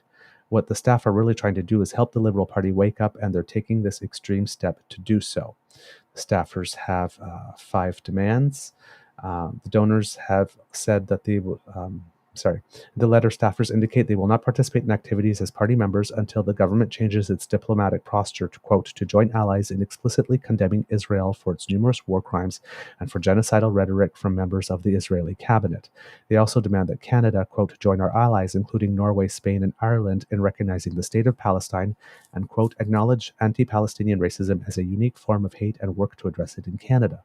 What the staff are really trying to do is help the Liberal Party wake up, and they're taking this extreme step to do so. The staffers have 5 demands. The donors have said that they will... the letter staffers indicate they will not participate in activities as party members until the government changes its diplomatic posture to, quote, to join allies in explicitly condemning Israel for its numerous war crimes and for genocidal rhetoric from members of the Israeli cabinet. They also demand that Canada, quote, join our allies, including Norway, Spain, and Ireland, in recognizing the state of Palestine and, quote, acknowledge anti-Palestinian racism as a unique form of hate and work to address it in Canada.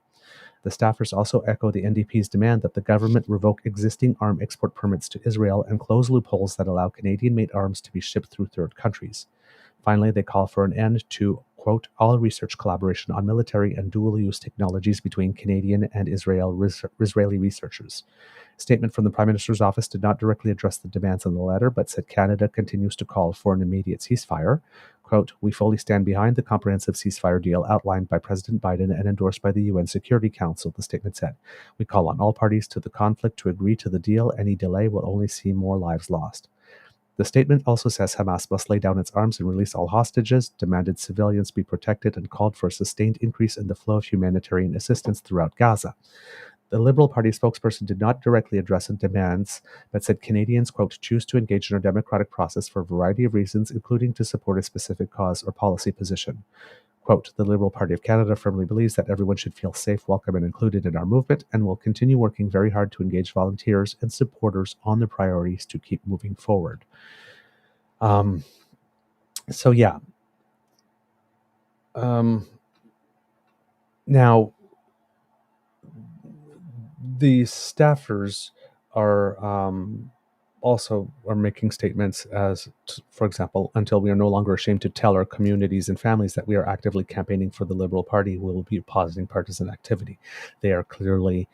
The staffers also echo the NDP's demand that the government revoke existing arm export permits to Israel and close loopholes that allow Canadian-made arms to be shipped through third countries. Finally, they call for an end to, quote, all research collaboration on military and dual-use technologies between Canadian and Israeli researchers. A statement from the Prime Minister's office did not directly address the demands in the letter, but said Canada continues to call for an immediate ceasefire. Quote, we fully stand behind the comprehensive ceasefire deal outlined by President Biden and endorsed by the UN Security Council, the statement said. We call on all parties to the conflict to agree to the deal. Any delay will only see more lives lost. The statement also says Hamas must lay down its arms and release all hostages, demanded civilians be protected, and called for a sustained increase in the flow of humanitarian assistance throughout Gaza. The Liberal Party spokesperson did not directly address the demands, but said Canadians, quote, choose to engage in our democratic process for a variety of reasons, including to support a specific cause or policy position. Quote, the Liberal Party of Canada firmly believes that everyone should feel safe, welcome, and included in our movement, and will continue working very hard to engage volunteers and supporters on the priorities to keep moving forward. Now, the staffers are also are making statements as, for example, until we are no longer ashamed to tell our communities and families that we are actively campaigning for the Liberal Party, we will be opposing partisan activity. They are clearly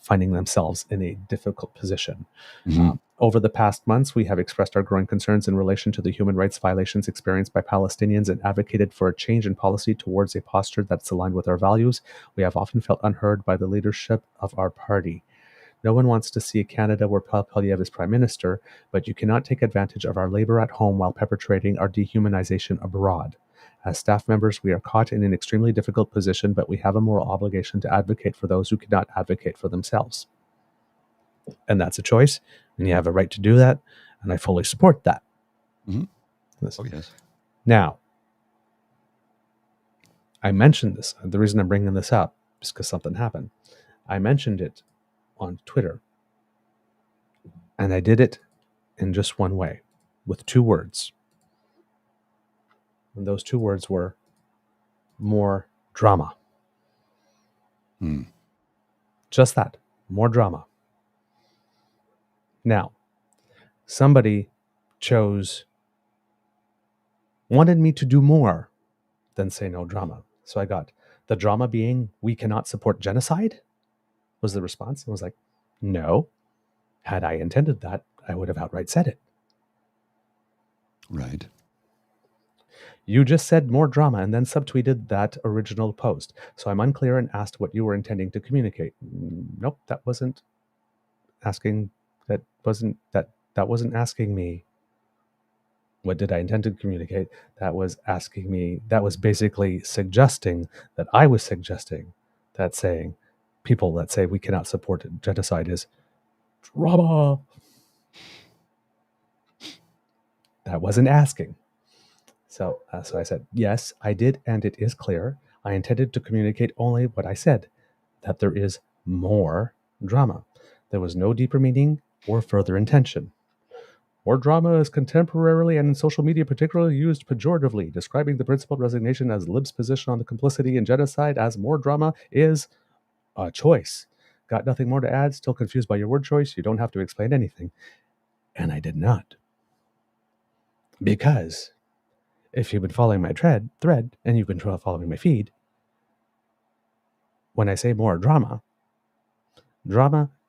finding themselves in a difficult position. Over the past months, we have expressed our growing concerns in relation to the human rights violations experienced by Palestinians and advocated for a change in policy towards a posture that's aligned with our values. We have often felt unheard by the leadership of our party. No one wants to see a Canada where Paul Poilievre is Prime Minister, but you cannot take advantage of our labor at home while perpetrating our dehumanization abroad. As staff members, we are caught in an extremely difficult position, but we have a moral obligation to advocate for those who cannot advocate for themselves. And that's a choice, and you have a right to do that, and I fully support that. Oh, yes. Now, I mentioned this. The reason I'm bringing this up is because something happened. I mentioned it on Twitter, and I did it in just one way, with 2 words. And those 2 words were more drama. Just that, more drama. Now, somebody wanted me to do more than say no drama. So I got the drama being we cannot support genocide was the response. I was like, no. Had I intended that, I would have outright said it. Right. You just said more drama and then subtweeted that original post. So I'm unclear and asked what you were intending to communicate. Nope, that wasn't asking. That wasn't asking me. What did I intend to communicate? That was asking me. That was basically suggesting that I was suggesting that saying people that say we cannot support genocide is drama. That wasn't asking. So I said, yes, I did, and it is clear. I intended to communicate only what I said, that there is more drama. There was no deeper meaning or further intention. More drama is contemporarily and in social media particularly used pejoratively, describing the principled resignation as Lib's position on the complicity in genocide as more drama is a choice. Got nothing more to add? Still confused by your word choice? You don't have to explain anything. And I did not. Because if you've been following my thread, and you've been following my feed, when I say more drama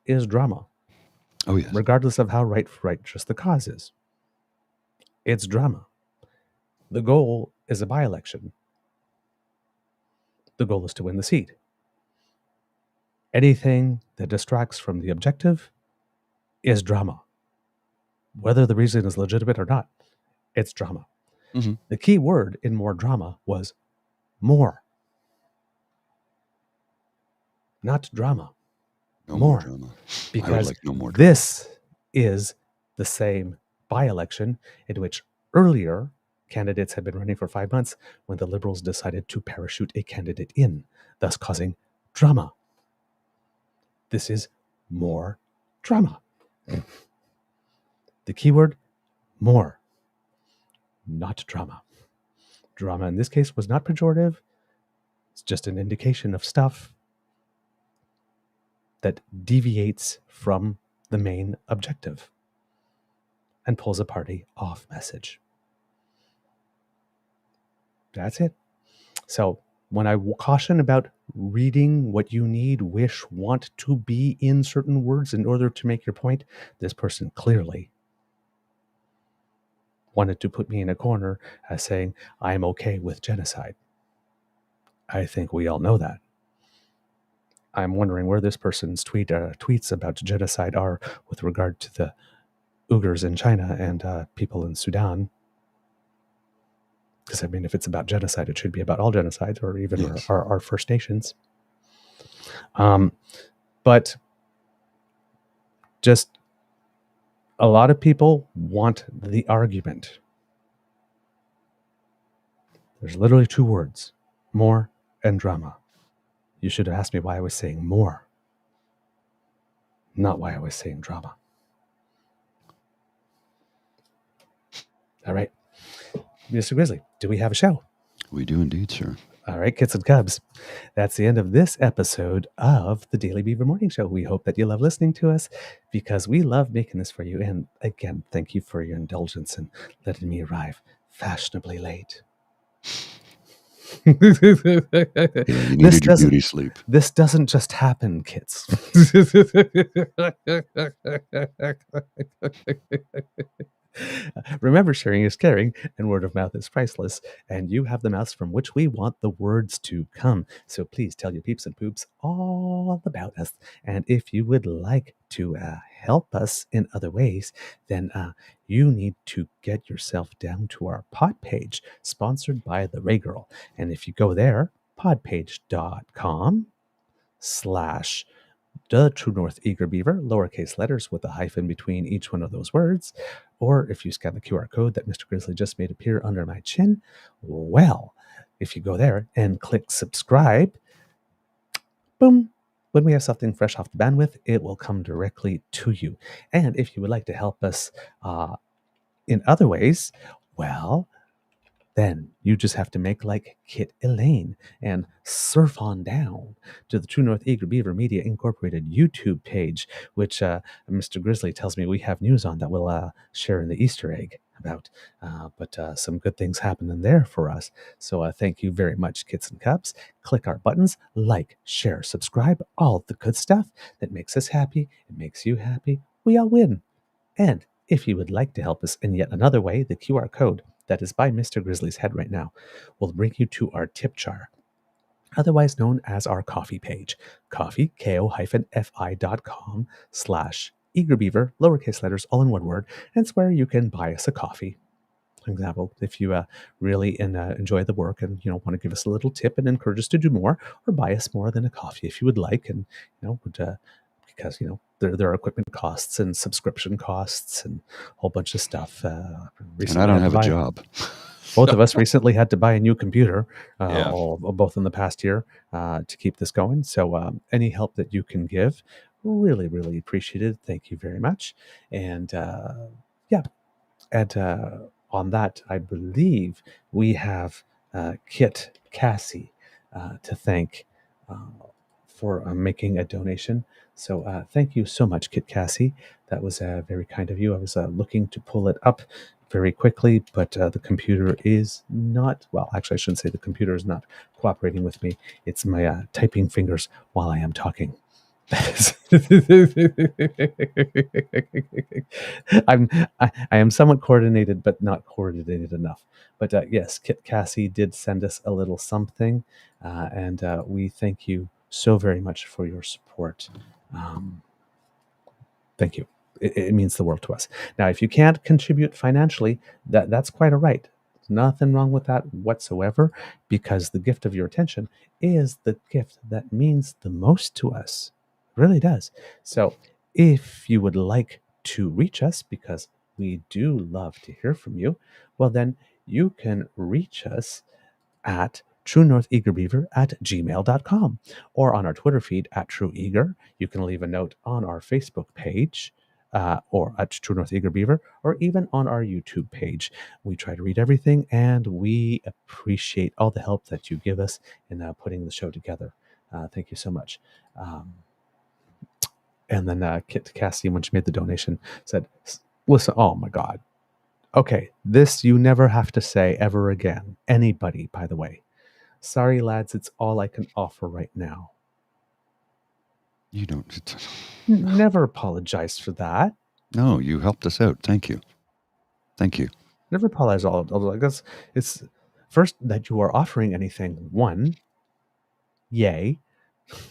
is drama. Oh, yes. Regardless of how righteous the cause is. It's drama. The goal is a by-election. The goal is to win the seat. Anything that distracts from the objective is drama. Whether the reason is legitimate or not, it's drama. The key word in more drama was more. Not drama. No more drama. Because like no more drama. This is the same by-election in which earlier candidates had been running for 5 months when the Liberals decided to parachute a candidate in, thus causing drama. This is more drama. The keyword, more, not drama. Drama in this case was not pejorative. It's just an indication of stuff that deviates from the main objective and pulls a party off message. That's it. So when I caution about reading what you need, wish, want to be in certain words in order to make your point, this person clearly wanted to put me in a corner as saying, I'm okay with genocide. I think we all know that. I'm wondering where this person's tweets about genocide are with regard to the Uyghurs in China and people in Sudan. Because, I mean, if it's about genocide, it should be about all genocides or even Yes. our First Nations. But just a lot of people want the argument. There's literally 2 words, more and drama. You should have asked me why I was saying more, not why I was saying drama. All right. Mr. Grizzly, do we have a show? We do indeed, sir. All right, kids and cubs, that's the end of this episode of the Daily Beaver Morning Show. We hope that you love listening to us because we love making this for you. And again, thank you for your indulgence in letting me arrive fashionably late. Yeah, you needed your beauty sleep. This doesn't just happen, kids. Remember, sharing is caring, and word of mouth is priceless. And you have the mouths from which we want the words to come. So please tell your peeps and poops all about us. And if you would like to help us in other ways, then you need to get yourself down to our pod page, sponsored by the Ray Girl. And if you go there, podpage.com/the True North Eager Beaver, lowercase letters with a hyphen between each one of those words. Or if you scan the QR code that Mr. Grizzly just made appear under my chin, well, if you go there and click subscribe, boom, when we have something fresh off the bandwidth, it will come directly to you. And if you would like to help us in other ways, well, then you just have to make like Kit Elaine and surf on down to the True North Eager Beaver Media Incorporated YouTube page, which Mr. Grizzly tells me we have news on that we'll share in the Easter egg about. But some good things happen in there for us. So thank you very much, Kits and Cubs. Click our buttons, like, share, subscribe, all the good stuff that makes us happy. It makes you happy. We all win. And if you would like to help us in yet another way, the QR code that is by Mr. Grizzly's head right now will bring you to our tip jar, otherwise known as our coffee page, coffee, ko-fi.com/eagerbeaver, lowercase letters, all in one word, and it's where you can buy us a coffee. For example, if you really enjoy the work and want to give us a little tip and encourage us to do more, or buy us more than a coffee if you would like, and because there are equipment costs and subscription costs and a whole bunch of stuff. And I don't have a job. Both of us recently had to buy a new computer, Yeah. both in the past year, to keep this going. So any help that you can give, really, really appreciated. Thank you very much. And on that, I believe we have Kit Cassie to thank for making a donation. So thank you so much, Kit Cassie. That was very kind of you. I was looking to pull it up very quickly, but the computer is not, well, actually, I shouldn't say the computer is not cooperating with me. It's my typing fingers while I am talking. I am somewhat coordinated, but not coordinated enough. But yes, Kit Cassie did send us a little something, and we thank you so very much for your support. Thank you. It means the world to us. Now, if you can't contribute financially, that's quite all right. Nothing wrong with that whatsoever, because the gift of your attention is the gift that means the most to us. It really does. So if you would like to reach us, because we do love to hear from you, well, then you can reach us at truenortheagerbeaver@gmail.com or on our Twitter feed at TrueEager. You can leave a note on our Facebook page or at True North Eager Beaver, or even on our YouTube page. We try to read everything, and we appreciate all the help that you give us in putting the show together. Thank you so much. And then Kit Cassie, when she made the donation, said, listen, oh my God. Okay, this you never have to say ever again. Anybody, by the way. Sorry, lads, it's all I can offer right now. You don't. Never apologize for that. No, you helped us out. Thank you. Thank you. Never apologize. I guess it's first that you are offering anything. One, yay,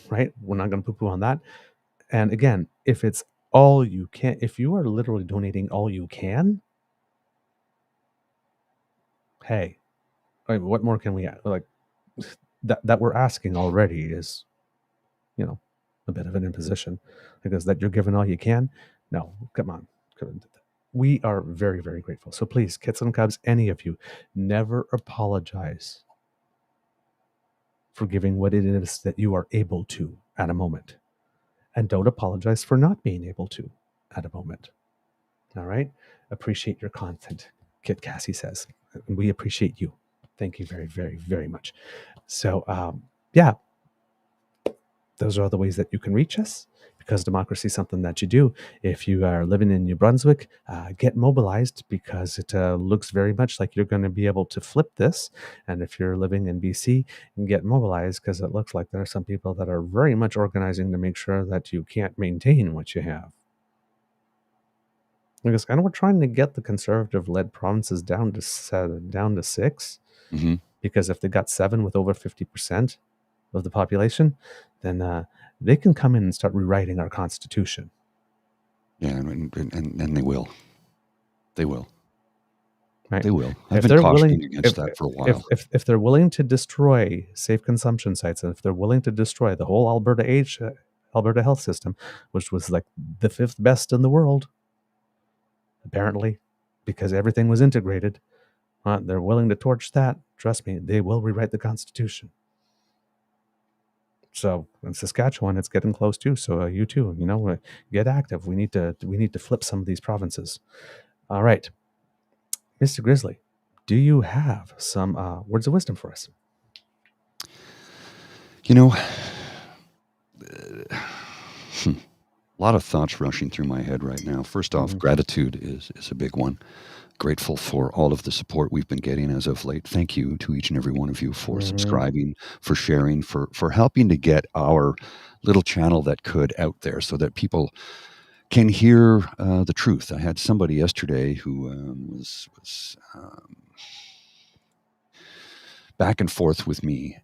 right? We're not going to poo-poo on that. And again, if it's all you can, if you are literally donating all you can, hey, what more can we like? That we're asking already is, a bit of an imposition, because that you're giving all you can. No, come on. We are very, very grateful. So please, Kits and Cubs, any of you, never apologize for giving what it is that you are able to at a moment. And don't apologize for not being able to at a moment. All right? Appreciate your content, Kit Cassie says. And we appreciate you. Thank you very, very, very much. So, yeah, those are all the ways that you can reach us, because democracy is something that you do. If you are living in New Brunswick, get mobilized, because it looks very much like you're going to be able to flip this. And if you're living in BC, get mobilized, because it looks like there are some people that are very much organizing to make sure that you can't maintain what you have. Because kind of we're trying to get the conservative-led provinces down to 6. Mm-hmm. Because if they got 7 with over 50% of the population, then they can come in and start rewriting our constitution. Yeah, and they will. They will. Right? They will. I've If been they're cautioning against that for a while. If they're willing to destroy safe consumption sites, and if they're willing to destroy the whole Alberta health system, which was like the 5th best in the world, apparently, because everything was integrated, they're willing to torch that. Trust me, they will rewrite the Constitution. So in Saskatchewan, it's getting close too. So you too, get active. We need to flip some of these provinces. All right, Mr. Grizzly, do you have some words of wisdom for us? A lot of thoughts rushing through my head right now. First off, gratitude is a big one. Grateful for all of the support we've been getting as of late. Thank you to each and every one of you for subscribing, for sharing, for helping to get our little channel that could out there so that people can hear the truth. I had somebody yesterday who was back and forth with me,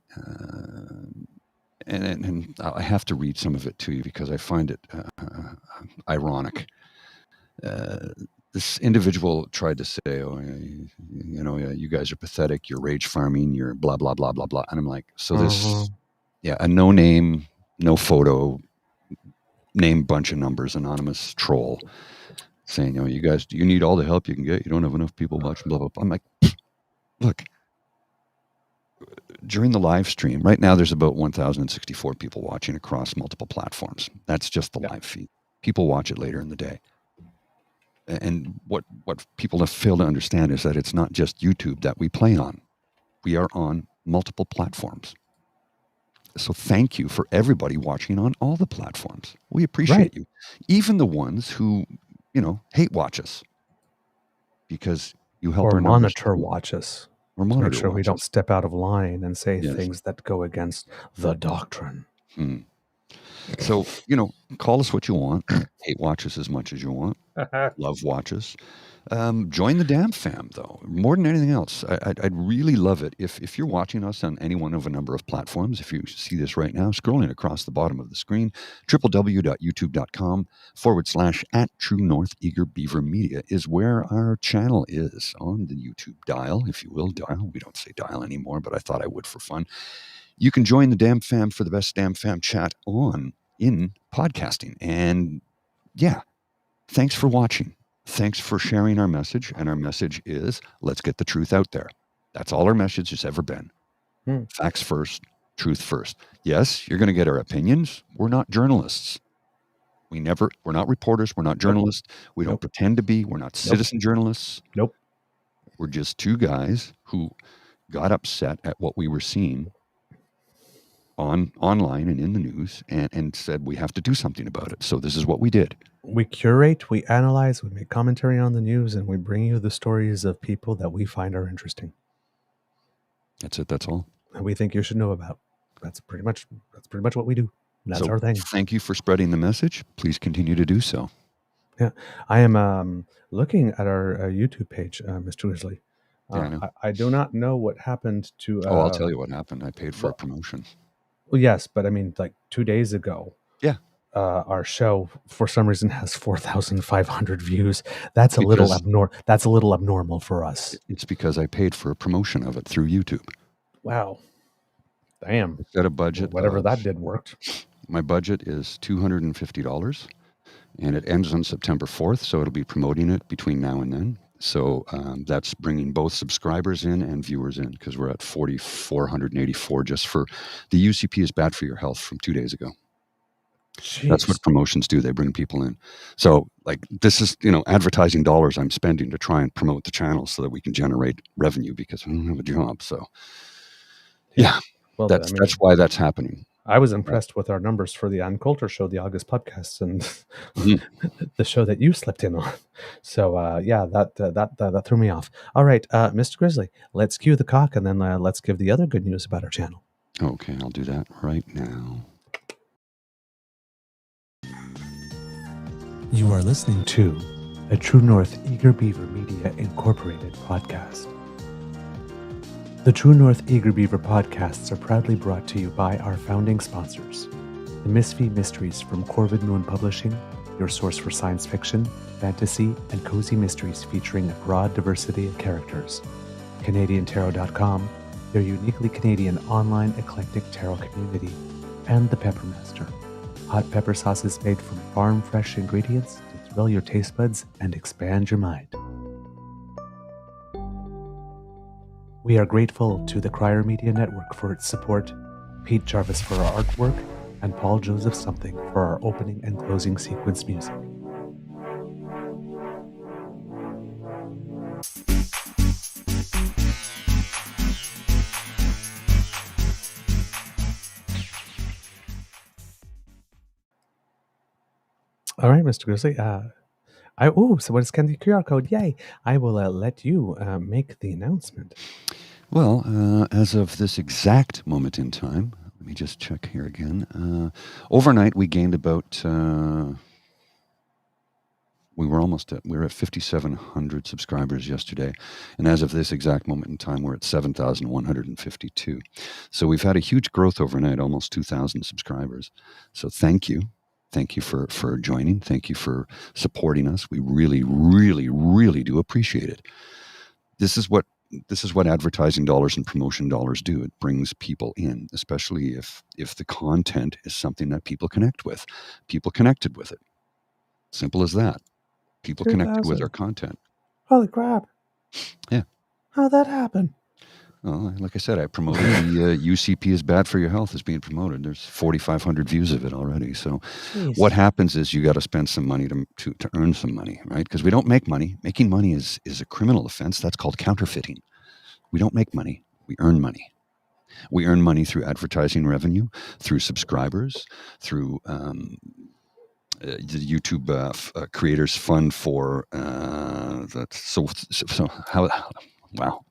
and I have to read some of it to you because I find it ironic. This individual tried to say, you guys are pathetic, you're rage farming, you're blah, blah, blah, blah, blah. And I'm like, so this, a no name, no photo, name, bunch of numbers, anonymous troll saying, you guys, you need all the help you can get. You don't have enough people watching, blah, blah, blah. I'm like, look, during the live stream, right now there's about 1,064 people watching across multiple platforms. That's just the live feed. People watch it later in the day. And what people have failed to understand is that it's not just YouTube that we play on. We are on multiple platforms. So thank you for everybody watching on all the platforms. We appreciate you. Even the ones who, hate watch us. Because you help our monitor watch us. Or make sure we don't step out of line and say things that go against the doctrine. So, call us what you want. Hate watch us as much as you want. Love watch us. Join the damn fam, though. More than anything else, I'd really love it if you're watching us on any one of a number of platforms. If you see this right now, scrolling across the bottom of the screen, www.youtube.com/@TrueNorthEagerBeaverMedia is where our channel is on the YouTube dial, if you will. Dial. We don't say dial anymore, but I thought I would for fun. You can join the damn fam for the best damn fam chat in podcasting. And thanks for watching. Thanks for sharing our message. And our message is, let's get the truth out there. That's all our message has ever been. Facts first, truth first. Yes, you're going to get our opinions. We're not journalists. We're not reporters. We're not journalists. We don't pretend to be. We're not citizen journalists. Nope. We're just two guys who got upset at what we were seeing online and in the news and said we have to do something about it. So this is what we did. We curate, we analyze, we make commentary on the news, and we bring you the stories of people that we find are interesting. That's it. That's all. And we think you should know about. That's pretty much what we do. That's our thing. Thank you for spreading the message. Please continue to do so. Yeah, I am looking at our YouTube page, Mr. Grizzly. I do not know what happened to. I'll tell you what happened. I paid for a promotion. Well, yes, but I mean, like 2 days ago. Yeah. Our show, for some reason, has 4,500 views. That's a little abnormal for us. It's because I paid for a promotion of it through YouTube. Wow. Damn. Set a budget. Whatever that did worked. My budget is $250, and it ends on September 4th, so it'll be promoting it between now and then. So that's bringing both subscribers in and viewers in, because we're at 4,484 just for the UCP is bad for your health from 2 days ago. That's what promotions do. They bring people in. So like this is, advertising dollars I'm spending to try and promote the channel so that we can generate revenue because we don't have a job. So yeah, Well, that's why that's happening. I was impressed with our numbers for the Ann Coulter show, the August podcast, and the show that you slipped in on. So that threw me off. All right, Mr. Grizzly, let's cue the cock, and then let's give the other good news about our channel. Okay, I'll do that right now. You are listening to a True North Eager Beaver Media Incorporated podcast. The True North Eager Beaver podcasts are proudly brought to you by our founding sponsors, the Misfit Mysteries from Corvid Moon Publishing, your source for science fiction, fantasy, and cozy mysteries featuring a broad diversity of characters, CanadianTarot.com, their uniquely Canadian online eclectic tarot community, and the Peppermaster, hot pepper sauces made from farm-fresh ingredients to thrill your taste buds and expand your mind. We are grateful to the Crier Media Network for its support, Pete Jarvis for our artwork, and Paul Joseph Something for our opening and closing sequence music. All right, Mr. Grizzly. So what is the QR code? Yay! I will let you make the announcement. Well, as of this exact moment in time, let me just check here again. Overnight, we gained about, we were at 5,700 subscribers yesterday. And as of this exact moment in time, we're at 7,152. So we've had a huge growth overnight, almost 2,000 subscribers. So thank you. Thank you for joining. Thank you for supporting us. We really, really, really do appreciate it. This is what advertising dollars and promotion dollars do. It brings people in, especially if the content is something that people connect with. People connected with it. Simple as that. People connected with our content. Holy crap. Yeah. How'd that happen? Well, like I said, I promoted the UCP is bad for your health is being promoted. There's 4,500 views of it already. So what happens is you got to spend some money to earn some money, right? Because we don't make money. Making money is a criminal offense. That's called counterfeiting. We don't make money. We earn money. We earn money through advertising revenue, through subscribers, through the YouTube Creators Fund for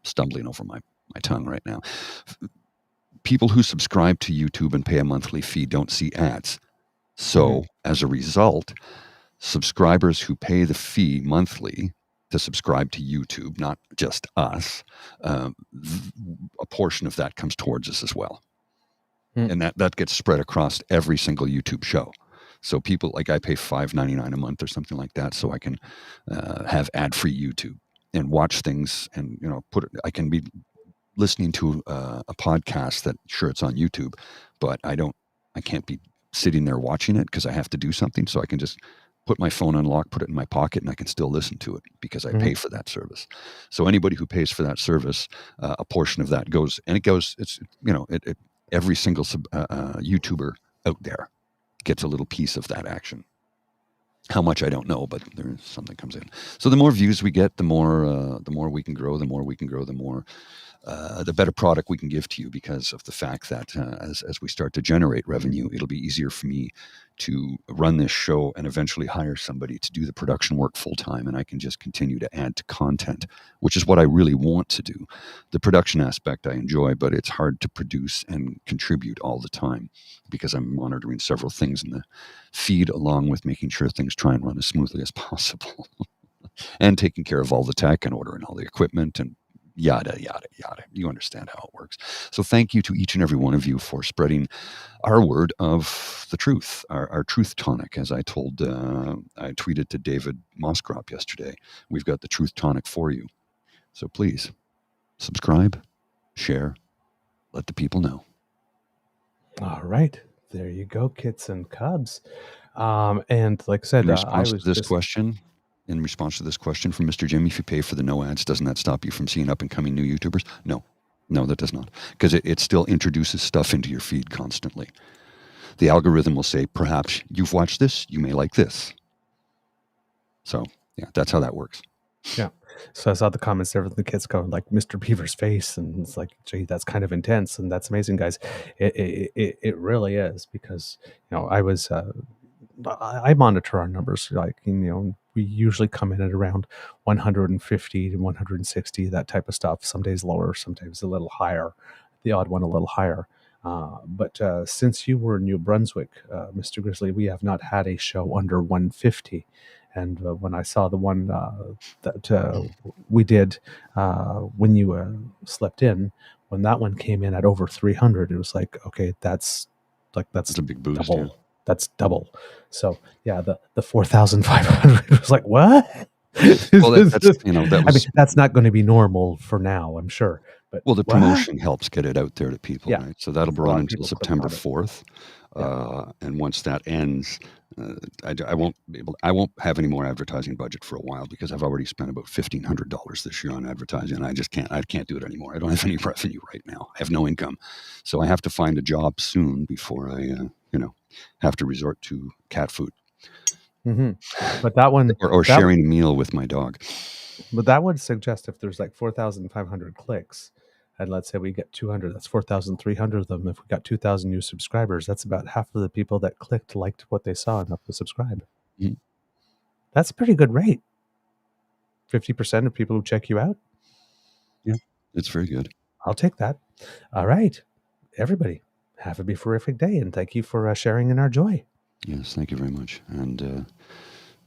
stumbling over my tongue right now. People who subscribe to YouTube and pay a monthly fee don't see ads. So as a result, subscribers who pay the fee monthly to subscribe to YouTube, not just us, a portion of that comes towards us as well. And that gets spread across every single YouTube show. So people, like I pay $5.99 a month or something like that so I can have ad-free YouTube and watch things and, I can be listening to a podcast that, sure, it's on YouTube, but I can't be sitting there watching it because I have to do something. So I can just put my phone on lock, put it in my pocket, and I can still listen to it because I pay for that service. So anybody who pays for that service, a portion of that goes, and every single YouTuber out there gets a little piece of that action. How much I don't know, but there's something comes in. So the more views we get, the more we can grow. The more we can grow, the more the better product we can give to you, because of the fact that as we start to generate revenue, it'll be easier for me to run this show and eventually hire somebody to do the production work full time, and I can just continue to add to content, which is what I really want to do. The production aspect I enjoy, but it's hard to produce and contribute all the time because I'm monitoring several things in the feed, along with making sure things try and run as smoothly as possible and taking care of all the tech and ordering all the equipment and yada, yada, yada. You understand how it works. So thank you to each and every one of you for spreading our word of the truth, our truth tonic. As I tweeted to David Moskrop yesterday, we've got the truth tonic for you. So please subscribe, share, let the people know. All right. There you go, kits and cubs. And like I said, in response to this question from Mr. Jim, if you pay for the no ads, doesn't that stop you from seeing up and coming new YouTubers? No, that does not, because it still introduces stuff into your feed constantly. the algorithm will say, perhaps you've watched this, you may like this. So, yeah, that's how that works. Yeah. So I saw the comments there with the kids going like Mr. Beaver's face, and it's like, gee, that's kind of intense, and that's amazing, guys. It really is, because I monitor our numbers. Like, we usually come in at around 150 to 160, that type of stuff. Some days lower, sometimes a little higher. The odd one a little higher. But since you were in New Brunswick, Mr. Grizzly, we have not had a show under 150. And when I saw the one that we did when you slept in, when that one came in at over 300, it was like, okay, that's It's a big boost. double. Yeah. That's double. So yeah, the 4,500 was like, what? Well, that's not going to be normal for now, I'm sure. But well, the promotion helps get it out there to people, Yeah. right? So that'll be A lot on of until people click September on it. 4th. Yeah. And once that ends, I won't have any more advertising budget for a while, because I've already spent about $1,500 this year on advertising, and I can't do it anymore. I don't have any revenue right now. I have no income. So I have to find a job soon before I, have to resort to cat food. Mm-hmm. But that one, or sharing a meal with my dog. But that would suggest if there's like 4,500 clicks, and let's say we get 200, that's 4,300 of them. If we got 2,000 new subscribers, that's about half of the people that clicked, liked what they saw, enough to subscribe. Mm-hmm. That's a pretty good rate. 50% of people who check you out. Yeah, it's very good. I'll take that. All right, everybody, have a beeferific day, and thank you for sharing in our joy. Yes, thank you very much. And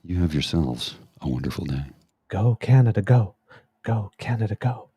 you have yourselves a wonderful day. Go Canada, go. Go Canada, go.